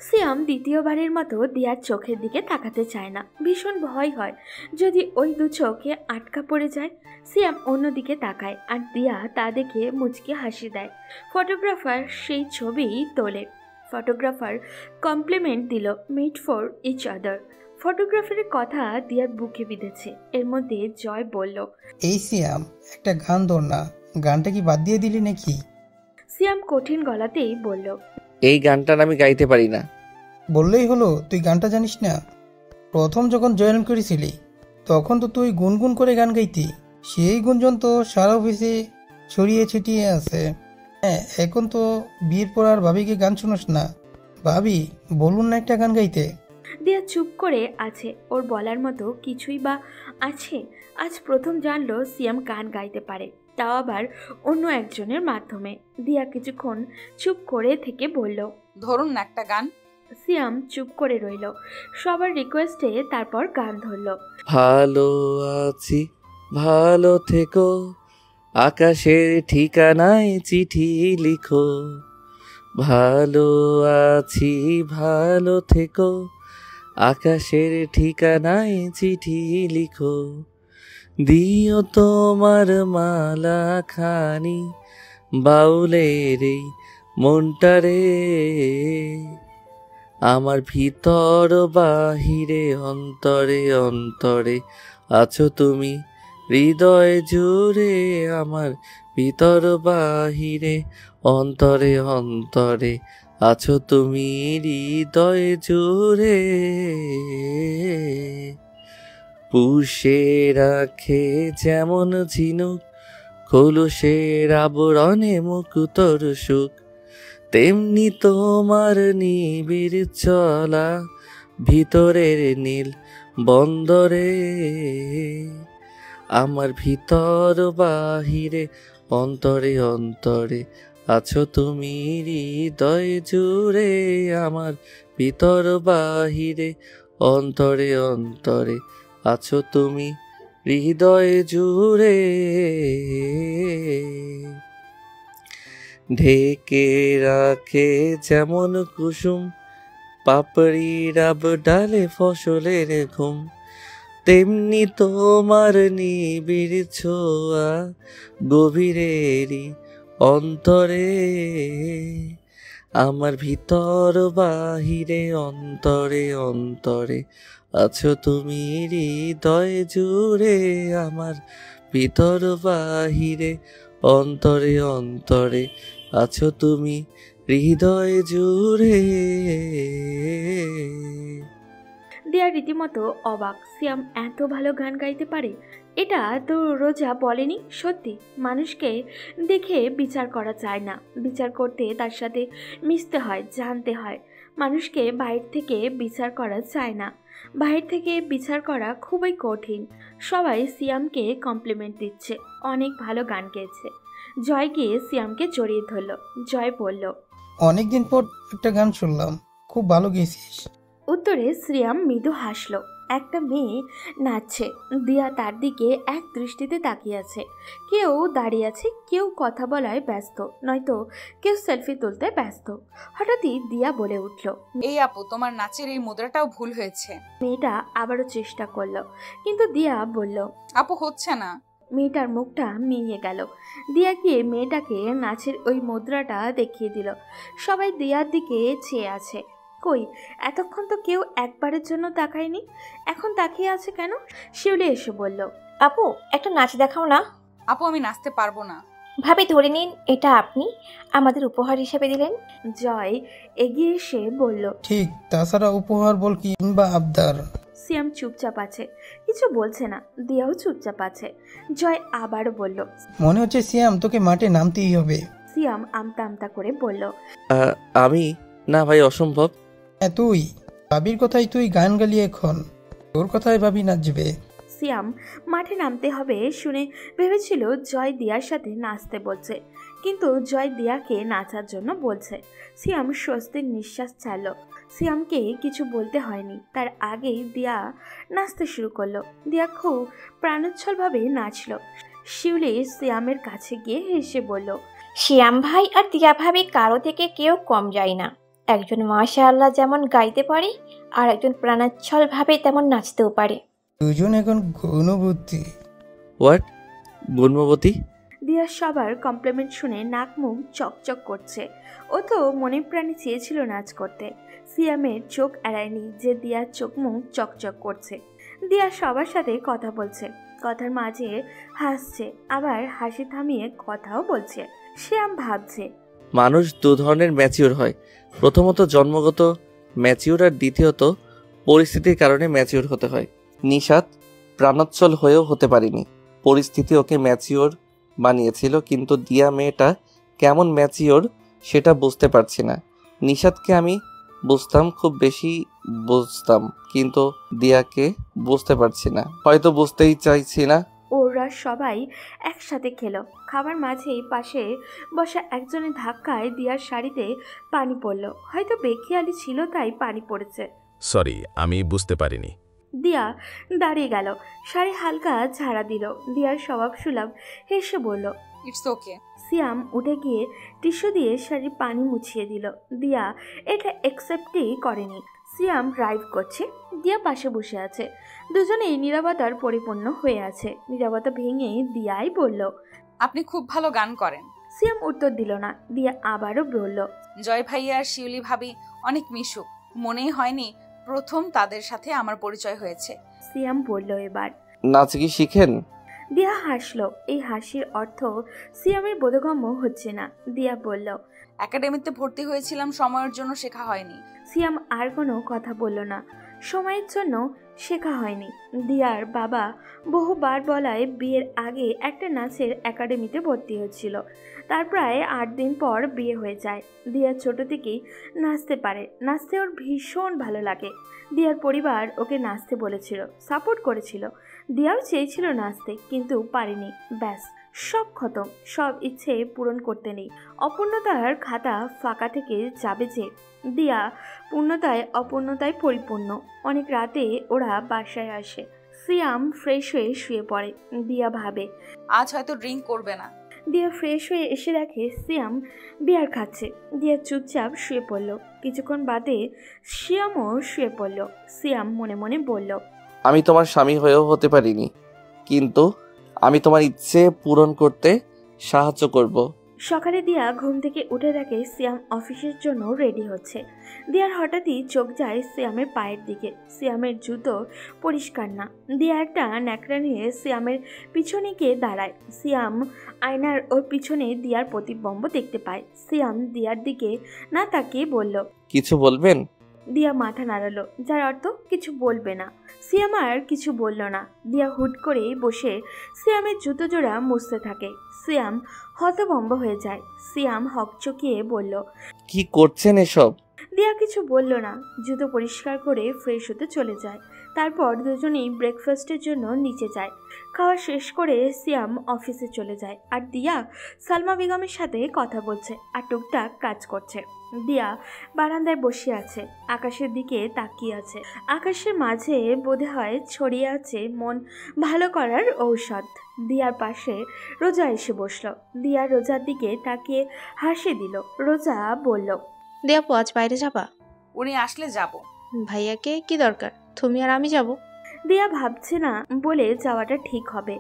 সিয়াম দ্বিতীয়বারের মতো দিয়ার চোখের দিকে তাকাতে চায় না। ভীষণ ভয় হয় যদি ওই দু চোখে আটকা পড়ে যায়। সিয়াম অন্যদিকে তাকায় আর দিয়া তা দেখে মুচকি হাসি দেয়। ফটোগ্রাফার সেই ছবি তোলে। ফটোগ্রাফার কমপ্লিমেন্ট দিল, মেড ফর ইচ আদার। ফটোগ্রাফারের কথা দিয়ার বুকে বিঁধেছে। এর মধ্যে জয় বলল, এই সিয়াম একটা গান ধর না, গানটা কি বাদ দিয়ে দিলি নাকি? সিয়াম কঠিন গলাতেই বলল, এই গানটার আমি গাইতে পারি না। বললেই হলো তুই গানটা জানিস না? প্রথম যখন জয়েন করেছিলি তখন তো তুই গুনগুন করে গান গাইতি, সেই গুঞ্জন তো সারা অফিসে ছড়িয়ে ছিটিয়ে আছে। হ্যাঁ, এখন তো বিয়ের পর আর ভাবিকে গান শুনোস না। ভাবি বলুন না একটা গান গাইতে। দিয়া চুপ করে আছে। ওর বলার মতো কিছুই বা আছে? আজ প্রথম জানলো সিয়াম গান গাইতে পারে, তাও আবার অন্য একজনের মাধ্যমে। দিয়া কিছুক্ষণ চুপ করে থেকে বলল, ধরুন না একটা গান। সিয়াম চুপ করে রইল। সবার রিকোয়েস্টে তারপর গান ধরল। ভালো আছি ভালো থেকো, আকাশের ঠিকানায় চিঠি লিখো। ভালো আছি ভালো থেকো, আকাশের ঠিকানায় চিঠি লিখো। দিও তোমার মালা খানি বাউলের এই মনটারে, আমার ভিতর বাহিরে অন্তরে অন্তরে আছো তুমি, হৃদয় জুড়ে আমার ভিতর বাহিরে অন্তরে অন্তরে আছো তুমি, হৃদয় জুড়ে। পুষে রাখে যেমন ঝিনুক খোলসের আবরণে মুকুতর সুখ, তেমনি তোমার নিবিড় চলা ভিতরের নীল বন্দরে, আমার ভিতর বাহিরে অন্তরে অন্তরে আছো তুমি হৃদয় জুড়ে আমার ভিতর বাহিরে অন্তরে অন্তরে আছো তুমি হৃদয় জুড়ে ঢেকে রাখে যেমন কুসুম পাপড়ি ডাব ডালে ফসলের ঘুম তেমনি তোমার নিবিড় ছোঁয়া গভীরেরই অন্তরে আমার ভিতর বাহিরে অন্তরে অন্তরে আছো তুমি হৃদয় জুড়ে আমার ভিতর বাহিরে অন্তরে অন্তরে আছো তুমি হৃদয় জুড়ে। দিয়া রীতিমতো অবাক, সিয়াম এত ভালো গান গাইতে পারে, এটা তো রোজা বলেনি। সত্যি মানুষকে দেখে বিচার করা যায় না, বিচার করতে তার সাথে মিশতে হয়, জানতে হয়। মানুষকে বাইরে থেকে বিচার করা যায় না, বাইরে থেকে বিচার করা খুবই কঠিন। সবাই সিয়ামকে কমপ্লিমেন্ট দিচ্ছে, অনেক ভালো গান গেয়েছে। জয় গিয়ে সিয়ামকে জড়িয়ে ধরল। জয় বলল, অনেকদিন পর একটা গান শুনলাম, খুব ভালো গেয়েছিস। উত্তরে সিয়াম মৃদু হাসলো। একটা মেয়ে নাচছে, দিয়া তার দিকে এক দৃষ্টিতে তাকিয়ে আছে। কেউ দাঁড়িয়ে আছে, কেউ কথা বলায় ব্যস্ত, নয়তো কেউ সেলফি তুলতে ব্যস্ত। হঠাৎই দিয়া বলে উঠল, এই আপু, তোমার নাচের এই মুদ্রাটাও ভুল হয়েছে। মেয়েটা আবারও চেষ্টা করলো, কিন্তু দিয়া বলল, আপু হচ্ছে না। মেয়েটার মুখটা মিলিয়ে গেল। দিয়া গিয়ে মেয়েটাকে নাচের ওই মুদ্রাটা দেখিয়ে দিল। সবাই দিয়ার দিকে চেয়ে আছে। কই, এতক্ষণ তো কেউ একবারের জন্য তাকায়নি, এখন তাকিয়ে আছে কেন? শিউলি এসে বলল, আপু একটা নাচ দেখাও না। আপু আমি নাচতে পারবো না। ভাবি ধরে নিন, এটা আপনি আমাদের উপহার হিসেবে দিলেন। জয় এগিয়ে এসে বলল, ঠিক, তাছাড়া উপহার বল কিংবা আবদার। সিয়াম চুপচাপ আছে, কিছু বলছে না। দিয়াও চুপচাপ আছে। জয় আবারও বলল, মনে হচ্ছে সিয়াম তোকে মাঠে নামতেই হবে। সিয়াম আমতা আমতা করে বলল, আমি না ভাই, অসম্ভব। তুই ভাবির কথাই তুই গান গালি, এখন তোর কথায় ভাবি নাচবে। সিয়াম মাঠে নামতে হবে শুনে ভেবেছিল জয় দিয়ার সাথে নাচতে বলছে, কিন্তু জয় দিয়াকে নাচার জন্য বলছে। সিয়াম স্বস্তির নিঃশ্বাস ছাড়ল। সিয়ামকে কিছু বলতে হয়নি, তার আগেই দিয়া নাচতে শুরু করলো। দিয়া খুব প্রাণোচ্ছলভাবে নাচল। শিউলি সিয়ামের কাছে গিয়ে হেসে বলল, শিয়াম ভাই আর দিয়া ভাবি কারো থেকে কেউ কম যায় না। একজন মাশাআল্লাহ যেমন গাইতে পারে, আর একজন প্রাণোচ্ছল ভাবে তেমন নাচতেও পারে। দুজন এখন গুণবতী। হোয়াট? গুণবতী? দিয়া সবার কমপ্লিমেন্ট শুনে নাক মুখ চকচক করছে। ও তো মনে প্রাণে চেয়েছিল নাচ করতে। সিয়ামের চোখ এড়ায়নি যে দিয়ার চোখ মুখ চকচক করছে। দিয়া সবার সাথে কথা বলছে, কথার মাঝে হাসছে, আবার হাসি থামিয়ে কথাও বলছে। সিয়াম ভাবছে, মানুষ দু ধরনের ম্যাচিওর হয়, প্রথমত জন্মগত ম্যাচিওর, আর দ্বিতীয়ত পরিস্থিতির কারণে ম্যাচিওর হতে হয়। নিশাত প্রাণোচ্ছল হয়েও হতে পারিনি, পরিস্থিতি ওকে ম্যাচিওর বানিয়েছিল। কিন্তু দিয়া মেয়েটা কেমন ম্যাচিওর সেটা বুঝতে পারছি না। নিশাতকে আমি বুঝতাম, খুব বেশি বুঝতাম, কিন্তু দিয়াকে বুঝতে পারছি না, হয়তো বুঝতেই চাইছি না। ওরা সবাই একসাথে খেলো। খাবার মাঝেই পাশে বসা একজনের ধাক্কায় দিয়ার শাড়িতে পানি পড়লো। হয়তো বেখিয়ালি ছিল তাই পানি পড়েছে। সরি, আমি বুঝতে পারিনি। দিয়া দাঁড়িয়ে গেল, শাড়ি হালকা ঝাড়া দিল। দিয়ার স্বভাব সুলভ হেসে বলল, ইটস ওকে। সিয়াম উঠে গিয়ে টিস্যু দিয়ে শাড়ির পানি মুছিয়ে দিল। দিয়া এটা অ্যাকসেপ্টই করেনি। সিয়াম ড্রাইভ করছে, দিয়া পাশে বসে আছে। দুজনেই নীরবতার পরিপূর্ণ হয়ে আছে। নীরবতা ভেঙে দিয়াই বলল, আপনি খুব ভালো গান করেন। সিয়াম উত্তর দিল না। দিয়া আবারও বলল, জয় ভাইয়া আর শিউলি ভাবি অনেক মিশুক, মনেই হয়নি প্রথম তাদের সাথে আমার পরিচয় হয়েছে। সিয়াম বলল, এবার নাচ কি শিখেন? দিয়া হাসলো। এই হাসির অর্থ সিয়ামের বোধগম্য হচ্ছে না। দিয়া বলল, একাডেমিতে ভর্তি হয়েছিলাম, সময়ের জন্য শেখা হয়নি। সিয়াম আর কোনো কথা বলল না। সময়ের জন্য শেখা হয়নি। দিয়ার বাবা বহুবার বলায় বিয়ের আগে একটা নাচের একাডেমিতে ভর্তি হয়েছিল। তার প্রায় 8 দিন পর বিয়ে হয়ে যায়। দিয়া ছোট থেকেই নাচতে পারে, নাচতে ওর ভীষণ ভালো লাগে। দিয়ার পরিবার ওকে নাচতে বলেছিল, সাপোর্ট করেছিল। দিয়াও চেয়েছিল নাচতে, কিন্তু পারেনি। ব্যাস, সব খতম, সব ইচ্ছে পূরণ করতে নেই। অপূর্ণতার খাতা ফাঁকা থেকে যাবে যে। দিয়া পূর্ণতায় অপূর্ণতায় পরিপূর্ণ। অনেক রাতে ওরা বাসায় আসে। সিয়াম ফ্রেশ হয়ে শুয়ে পড়ে। দিয়া ভাবে আজ হয়তো ড্রিঙ্ক করবে না। দিয়া ফ্রেশ হয়ে এসে দেখে সিয়াম বিয়ার খাচ্ছে। দিয়া চুপচাপ শুয়ে পড়ল। কিছুক্ষণ বাদে সিয়ামও শুয়ে পড়ল। সিয়াম মনে মনে বলল, আমি তোমার স্বামী হয়েও হতে পারিনি, কিন্তু আমি তোমার ইচ্ছে পূরণ করতে সাহায্য করব। সকালে দিয়া ঘুম থেকে উঠে দেখে সিয়াম অফিসের জন্য রেডি হচ্ছে। দিয়ার হঠাৎই চোখ যায় সিয়ামের পায়ের দিকে। সিয়ামের জুতো পরিষ্কার না। দিয়া একটা ন্যাকড়া নিয়ে সিয়ামের পিছনে গিয়ে দাঁড়ায়। সিয়াম আয়নার ওর পিছনে দিয়ার প্রতিবিম্ব দেখতে পায়। সিয়াম দিয়ার দিকে না তাকিয়ে বলল, কিছু বলবেন? দিয়া মাথা নাড়ালো, যার অর্থ কিছু বলবে না। সিয়াম আর কিছু বলল না। দিয়া হুট করে বসে সিয়ামের জুতো জোড়া মুছতে থাকে। সিয়াম হতভম্ব হয়ে যায়। সিয়াম হকচকিয়ে বলল, কি করছেন এসব? দিয়া কিছু বলল না। জুতো পরিষ্কার করে ফ্রেশ হতে চলে যায়। তারপর দুজনেই ব্রেকফাস্টের জন্য নিচে যায়। খাওয়া শেষ করে সিয়াম অফিসে চলে যায়, আর দিয়া সালমা বেগমের সাথে কথা বলছে আর টুকটাক কাজ করছে। দিয়া বারান্দায় বসে আছে, আকাশের দিকে তাকিয়ে আছে। আকাশের মাঝে বোধহয় ছড়িয়ে আছে মন ভালো করার ঔষধ। দিয়ার পাশে রোজা এসে বসলো। দিয়া রোজার দিকে তাকিয়ে হাসি দিল। রোজা বলল, দিয়াপু আজ বাইরে যাবা? উনি আসলে যাব। ভাইয়াকে কি দরকার, তুমি আর আমি যাব। দিয়া ভাবছে না বলে যাওয়াটা ঠিক হবে।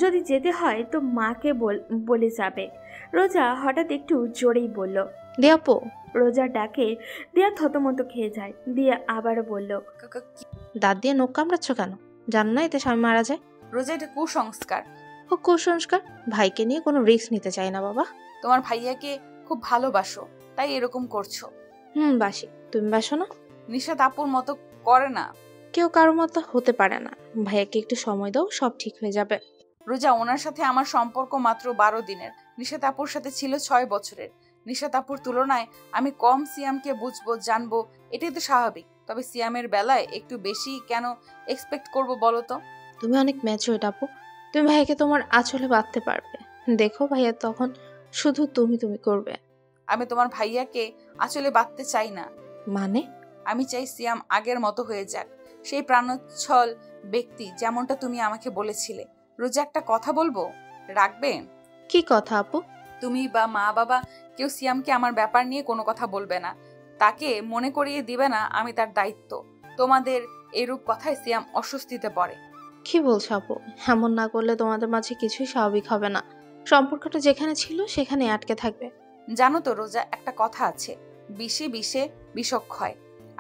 যদি যেতে হয় তো মাকে বলে যাবে। রোজা হঠাৎ একটু জোরেই বলল, দিয়াপু। রোজা ডাকে দিয়া থতমত খেয়ে যায়। দিয়া আবারও বলল, দাঁত দিয়ে নখ কামড়াচ্ছ কেন? জানো না এতে স্বামী মারা যায়? রোজা, এটা কুসংস্কার। ও কুসংস্কার? ভাইকে নিয়ে কোনো রিস্ক নিতে চাই না বাবা। তোমার ভাইয়াকে খুব ভালোবাসো, তাই এরকম করছো। বাসি। তুমি বাসো না? নিশাত আপুর মতো করে না। কেউ কারো মতো হতে পারে না। ভাইয়াকে একটু সময় দাও, সব ঠিক হয়ে যাবে। রোজা, ওনার সাথে আমার সম্পর্ক মাত্র 12 দিনের। নিশাত আপুর সাথে ছিল 6 বছরের। নিশাত আপুর তুলনায় আমি কম সিয়ামকে বুঝবো, জানবো, এটাই তো স্বাভাবিক। তবে সিয়ামের বেলায় একটু বেশি কেন এক্সপেক্ট করব বলো তো? তুমি অনেক ম্যাচিওর আপু। তুমি ভাইয়াকে তোমার আঁচলে বাঁধতে পারবে। দেখো ভাইয়া তখন শুধু তুমি তুমি করবে। আমি তোমার ভাইয়াকে আঁচলে বাঁধতে চাই না। মানে? আমি চাই সিয়াম আগের মতো হয়ে যাক, সেই প্রাণোচ্ছল ব্যক্তি যেমনটা তুমি আমাকে বলেছিলে। রোজা, একটা কথা বলবো, রাখবে? কি কথা আপু? তুমি বা মা বাবা কেউ সিয়ামকে আমার ব্যাপার নিয়ে কোনো কথা বলবে না। তাকে মনে করিয়ে দিবে না আমি তার দায়িত্ব। তোমাদের এরূপ কথায় সিয়াম অস্বস্তিতে পড়ে। কি বলছো আপু? এমন না করলে তোমাদের মাঝে কিছুই স্বাভাবিক হবে না। সম্পর্কটা যেখানে ছিল সেখানে আটকে থাকবে। জানো তো রোজা, একটা কথা আছে, বিষে বিষে বিষক্ষয়।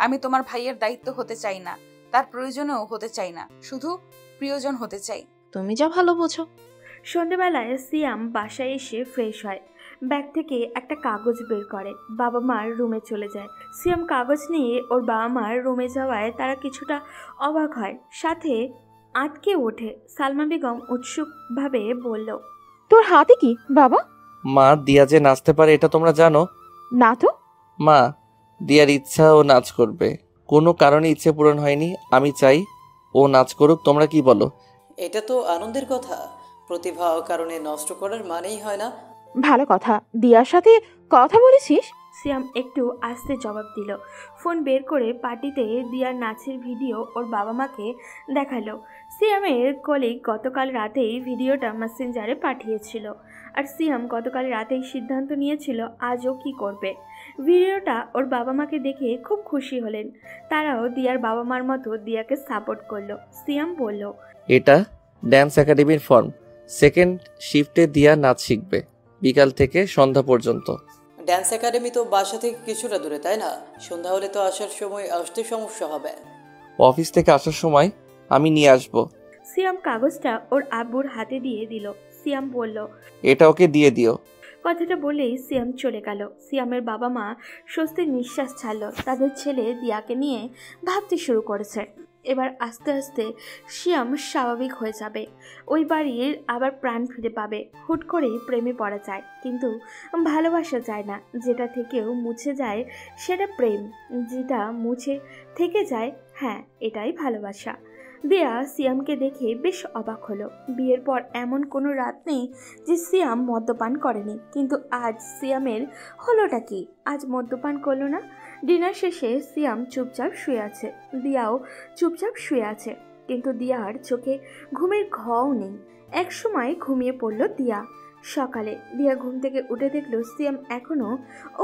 আমি তোমার ভাইয়ের দায়িত্ব হতে চাই না, তার প্রয়োজনেও হতে চাই না, শুধু প্রিয়জন হতে চাই। তুমি যা ভালো বোঝো। সন্ধ্যেবেলায় সিয়াম বাসায় এসে ফ্রেশ হয়। ব্যাগ থেকে একটা কাগজ বের করে। বাবা মার রুমে চলে যায়। সিয়াম কাগজ নিয়ে ওর বাবা মার রুমে যাওয়ায় তারা কিছুটা অবাক হয়, সাথে আটকে ওঠে। সালমা বেগম উৎসুকভাবে বলল, তোর হাতে কি বাবা? মা, দিয়া যে নাচতে পারে এটা তোমরা জানো? না তো। মা, দিয়ার ইচ্ছা ও নাচ করবে, কোনো কারণে ইচ্ছে পূরণ হয়নি। আমি চাই ও নাচ করুক, তোমরা কি বলো? এটা তো আনন্দের কথা। প্রতিভা ও কারণে নষ্ট করার মানেই হয় না। ভালো কথা। দিয়ার সাথে কথা বলেছিস? সিয়াম একটু আস্তে জবাব দিল। ফোন বের করে পার্টিতে দিয়ার নাচের ভিডিও ওর বাবা মাকে দেখালো। সিয়ামের কলিগ গতকাল রাতেই ভিডিওটা মেসেঞ্জারে পাঠিয়েছিল, আর সিয়াম গতকাল রাতেই সিদ্ধান্ত নিয়েছিল আজও কি করবে। ভিডিওটা ওর বাবা মাকে দেখে খুব খুশি হলেন। তারাও দিয়ার বাবা মার মতো দিয়াকে সাপোর্ট করলো। সিয়াম বলল, এটা ড্যান্স একাডেমির ফর্ম। সেকেন্ড শিফটে দিয়া নাচ শিখবে, বিকাল থেকে সন্ধ্যা পর্যন্ত। ড্যান্স একাডেমি তো বাসা থেকে কিছুটা দূরে, তাই না? সন্ধ্যা হলে তো আসার সময় আসতে সমস্যা হবে। অফিস থেকে আসার সময় আমি নিয়ে আসবো। সিয়াম কাগজটা ওর আব্বুর হাতে দিয়ে দিল। সিয়াম বলল, এটা ওকে দিয়ে দিও। কথাটা বলেই সিয়াম চলে গেল। সিয়ামের বাবা মা স্বস্তির নিঃশ্বাস ছাড়ল। তাদের ছেলে দিয়াকে নিয়ে ভাবতে শুরু করেছে। এবার আস্তে আস্তে সিয়াম স্বাভাবিক হয়ে যাবে। ওই বাড়ির আবার প্রাণ ফিরে পাবে। হুট করেই প্রেমে পড়া যায়, কিন্তু ভালোবাসা যায় না। যেটা থেকেও মুছে যায় সেটা প্রেম, যেটা মুছে থেকে যায়, হ্যাঁ, এটাই ভালোবাসা। দিয়া সিয়ামকে দেখে বেশ অবাক হলো। বিয়ের পর এমন কোনো রাত নেই যে সিয়াম মদ্যপান করেনি, কিন্তু আজ সিয়ামের হলোটা কি? আজ মদ্যপান করলো না। ডিনার শেষে সিয়াম চুপচাপ শুয়ে আছে, দিয়াও চুপচাপ শুয়ে আছে, কিন্তু দিয়ার চোখে ঘুমের ঘাও নেই। এক সময় ঘুমিয়ে পড়ল দিয়া। সকালে দিয়া ঘুম থেকে উঠে দেখলো সিয়াম এখনো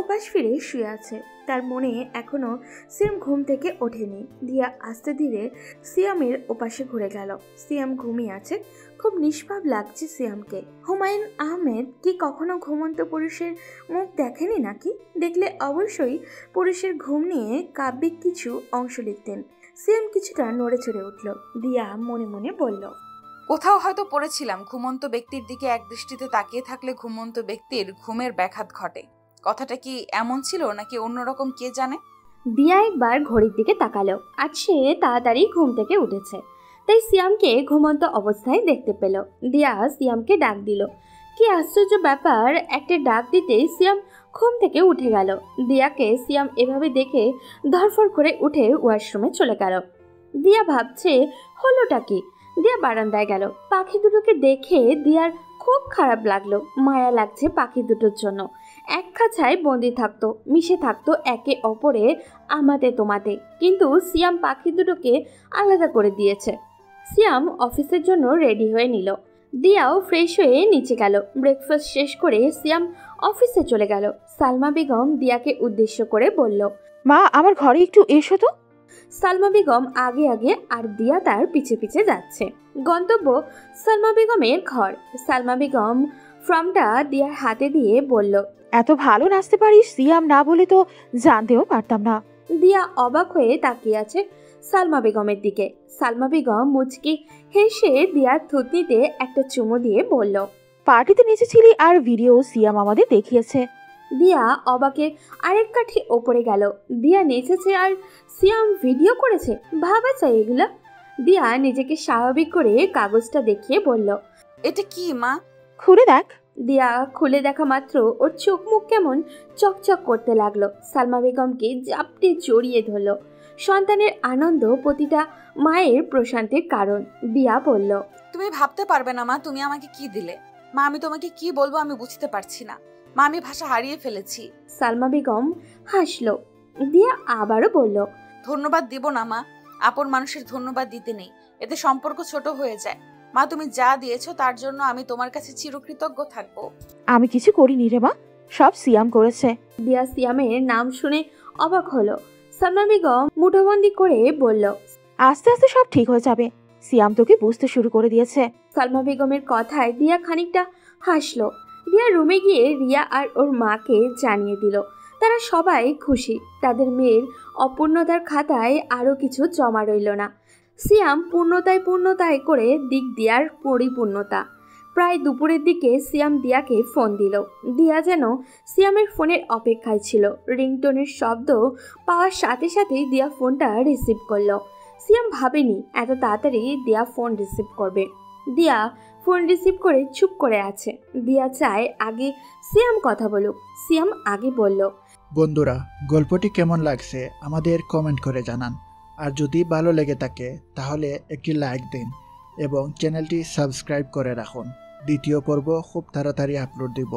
ওপাশ ফিরে শুয়ে আছে। তার মনে এখনো সিয়াম ঘুম থেকে ওঠেনি। দিয়া আস্তে ধীরে সিয়ামের ওপাশে ঘুরে গেল। সিয়াম ঘুমিয়ে আছে, খুব নিষ্পাপ লাগছে সিয়ামকে। হুমায়ুন আহমেদ কি কখনো ঘুমন্ত পুরুষের মুখ দেখেনি নাকি? দেখলে অবশ্যই পুরুষের ঘুম নিয়ে কাব্যিক কিছু অংশ লিখতেন। সিয়াম কিছুটা নড়ে চড়ে উঠল। দিয়া মনে মনে বলল, কোথাও হয়তো পড়েছিলাম ঘুমন্ত ব্যক্তির দিকে এক দৃষ্টিতে তাকিয়ে থাকলে ঘুমন্ত ব্যক্তির ঘুমের ব্যাঘাত ঘটে। কথাটা কি এমন ছিল নাকি অন্যরকম কে জানে? দিয়া একবার ঘড়ির দিকে তাকালো। আজ সে তাড়াতাড়ি ঘুম থেকে উঠেছে, তাই সিয়ামকে ঘুমন্ত অবস্থায় দেখতে পেল। দিয়া সিয়ামকে ডাক দিল। কি আশ্চর্য ব্যাপার, একটা ডাক দিতেই সিয়াম ঘুম থেকে উঠে গেল। দিয়াকে সিয়াম এভাবে দেখে ধরফড় করে উঠে ওয়াশরুমে চলে গেল। দিয়া ভাবছে হলোটা কি। দিয়া বারান্দায় গেল। পাখি দুটোকে দেখে দিয়ার খুব খারাপ লাগলো। মায়া লাগছে পাখি দুটোর জন্য। এক খাঁচায় বন্দি থাকতো, মিশে থাকতো একে অপরে আমাতে তোমাতে, কিন্তু সিয়াম পাখি দুটোকে আলাদা করে দিয়েছে। সিয়াম অফিসের জন্য রেডি হয়ে নিল। দিয়াও ফ্রেশ হয়ে নিচে গেল। ব্রেকফাস্ট শেষ করে সিয়াম অফিসে চলে গেল। সালমা বেগম দিয়াকে উদ্দেশ্য করে বলল, মা আমার ঘরে একটু এসো তো। সালমা বেগম আগে আগে আর দিয়া তার পিছে পিছে যাচ্ছে। গন্তব্য সালমা বেগমের ঘর। সালমা বেগম ফর্মটা দিয়ার হাতে দিয়ে বলল, এত ভালো নাচতে পারিস, সিয়াম না বলে তো জানতেও পারতাম না। দিয়া অবাক হয়ে তাকিয়ে আছে সালমা বেগমের দিকে। সালমা বেগম মুচকি হেসে দিয়ার থুতনিতে একটা চুমু দিয়ে বলল, পার্টিতে নেচেছিলি আর ভিডিও সিয়াম আমাদের দেখিয়েছে। দিয়া অবাকে আরেক কাঠি ওপরে গেল। দিয়া নেচেছে আর সিয়াম ভিডিও করেছে? ভাবা চাই এগুলা। দিয়া নিজেকে স্বাভাবিক করে কাগজটা দেখিয়ে বলল, এটা কি মা? খুলে দেখ। দিয়া খুলে দেখা মাত্র ওর চোখ মুখ কেমন চকচক করতে লাগলো। সালমা বেগমকে জাপটে জড়িয়ে ধরল। সন্তানের আনন্দ প্রতিটা মায়ের প্রশান্তির কারণ। দিয়া বলল, তুমি ভাবতে পারবে না মা তুমি আমাকে কি দিলে। মা আমি তোমাকে কি বলবো আমি বুঝতে পারছি না মা, আমি ভাষা হারিয়ে ফেলেছি। সালমা বেগম হাসলো। দিয়া আবারও বলল, ধন্যবাদ দিব না মা, আপন মানুষের ধন্যবাদ দিতে নেই, এতে সম্পর্ক ছোট হয়ে যায়। মা তুমি যা দিয়েছো তার জন্য আমি তোমার কাছে চিরকৃতজ্ঞ থাকবো। আমি কিছু করিনি রে মা, সব সিয়াম করেছে। দিয়া সিয়ামের নাম শুনে অবাক হলো। সালমা বেগম মুঠোবন্দি করে বলল, আস্তে আস্তে সব ঠিক হয়ে যাবে, সিয়াম তোকে বুঝতে শুরু করে দিয়েছে। সালমা বেগমের কথায় দিয়া খানিকটা হাসলো। দিয়া রুমে গিয়ে রিয়া আর ওর মাকে জানিয়ে দিল। তারা সবাই খুশি। তাদের মেয়ের অপূর্ণতার খাতায় আরও কিছু জমা রইল না। সিয়াম পূর্ণতায় করে দিক দিয়ার পরিপূর্ণতা। প্রায় দুপুরের দিকে সিয়াম দিয়াকে ফোন দিল। দিয়া যেন সিয়ামের ফোনের অপেক্ষায় ছিল। রিংটোনের শব্দ পাওয়ার সাথে সাথেই দিয়া ফোনটা রিসিভ করলো। সিয়াম ভাবেনি এত তাড়াতাড়ি দিয়া ফোন রিসিভ করবে। দিয়া ফোন রিসিভ করে চুপ করে আছে। দিয়া চায় আগে সিয়াম কথা বলুক। সিয়াম আগে বলল, বন্ধুরা গল্পটি কেমন লাগছে আমাদের কমেন্ট করে জানান, আর যদি ভালো লেগে থাকে তাহলে একটি লাইক দিন এবং চ্যানেলটি সাবস্ক্রাইব করে রাখুন। দ্বিতীয় পর্ব খুব তাড়াতাড়ি আপলোড দিব।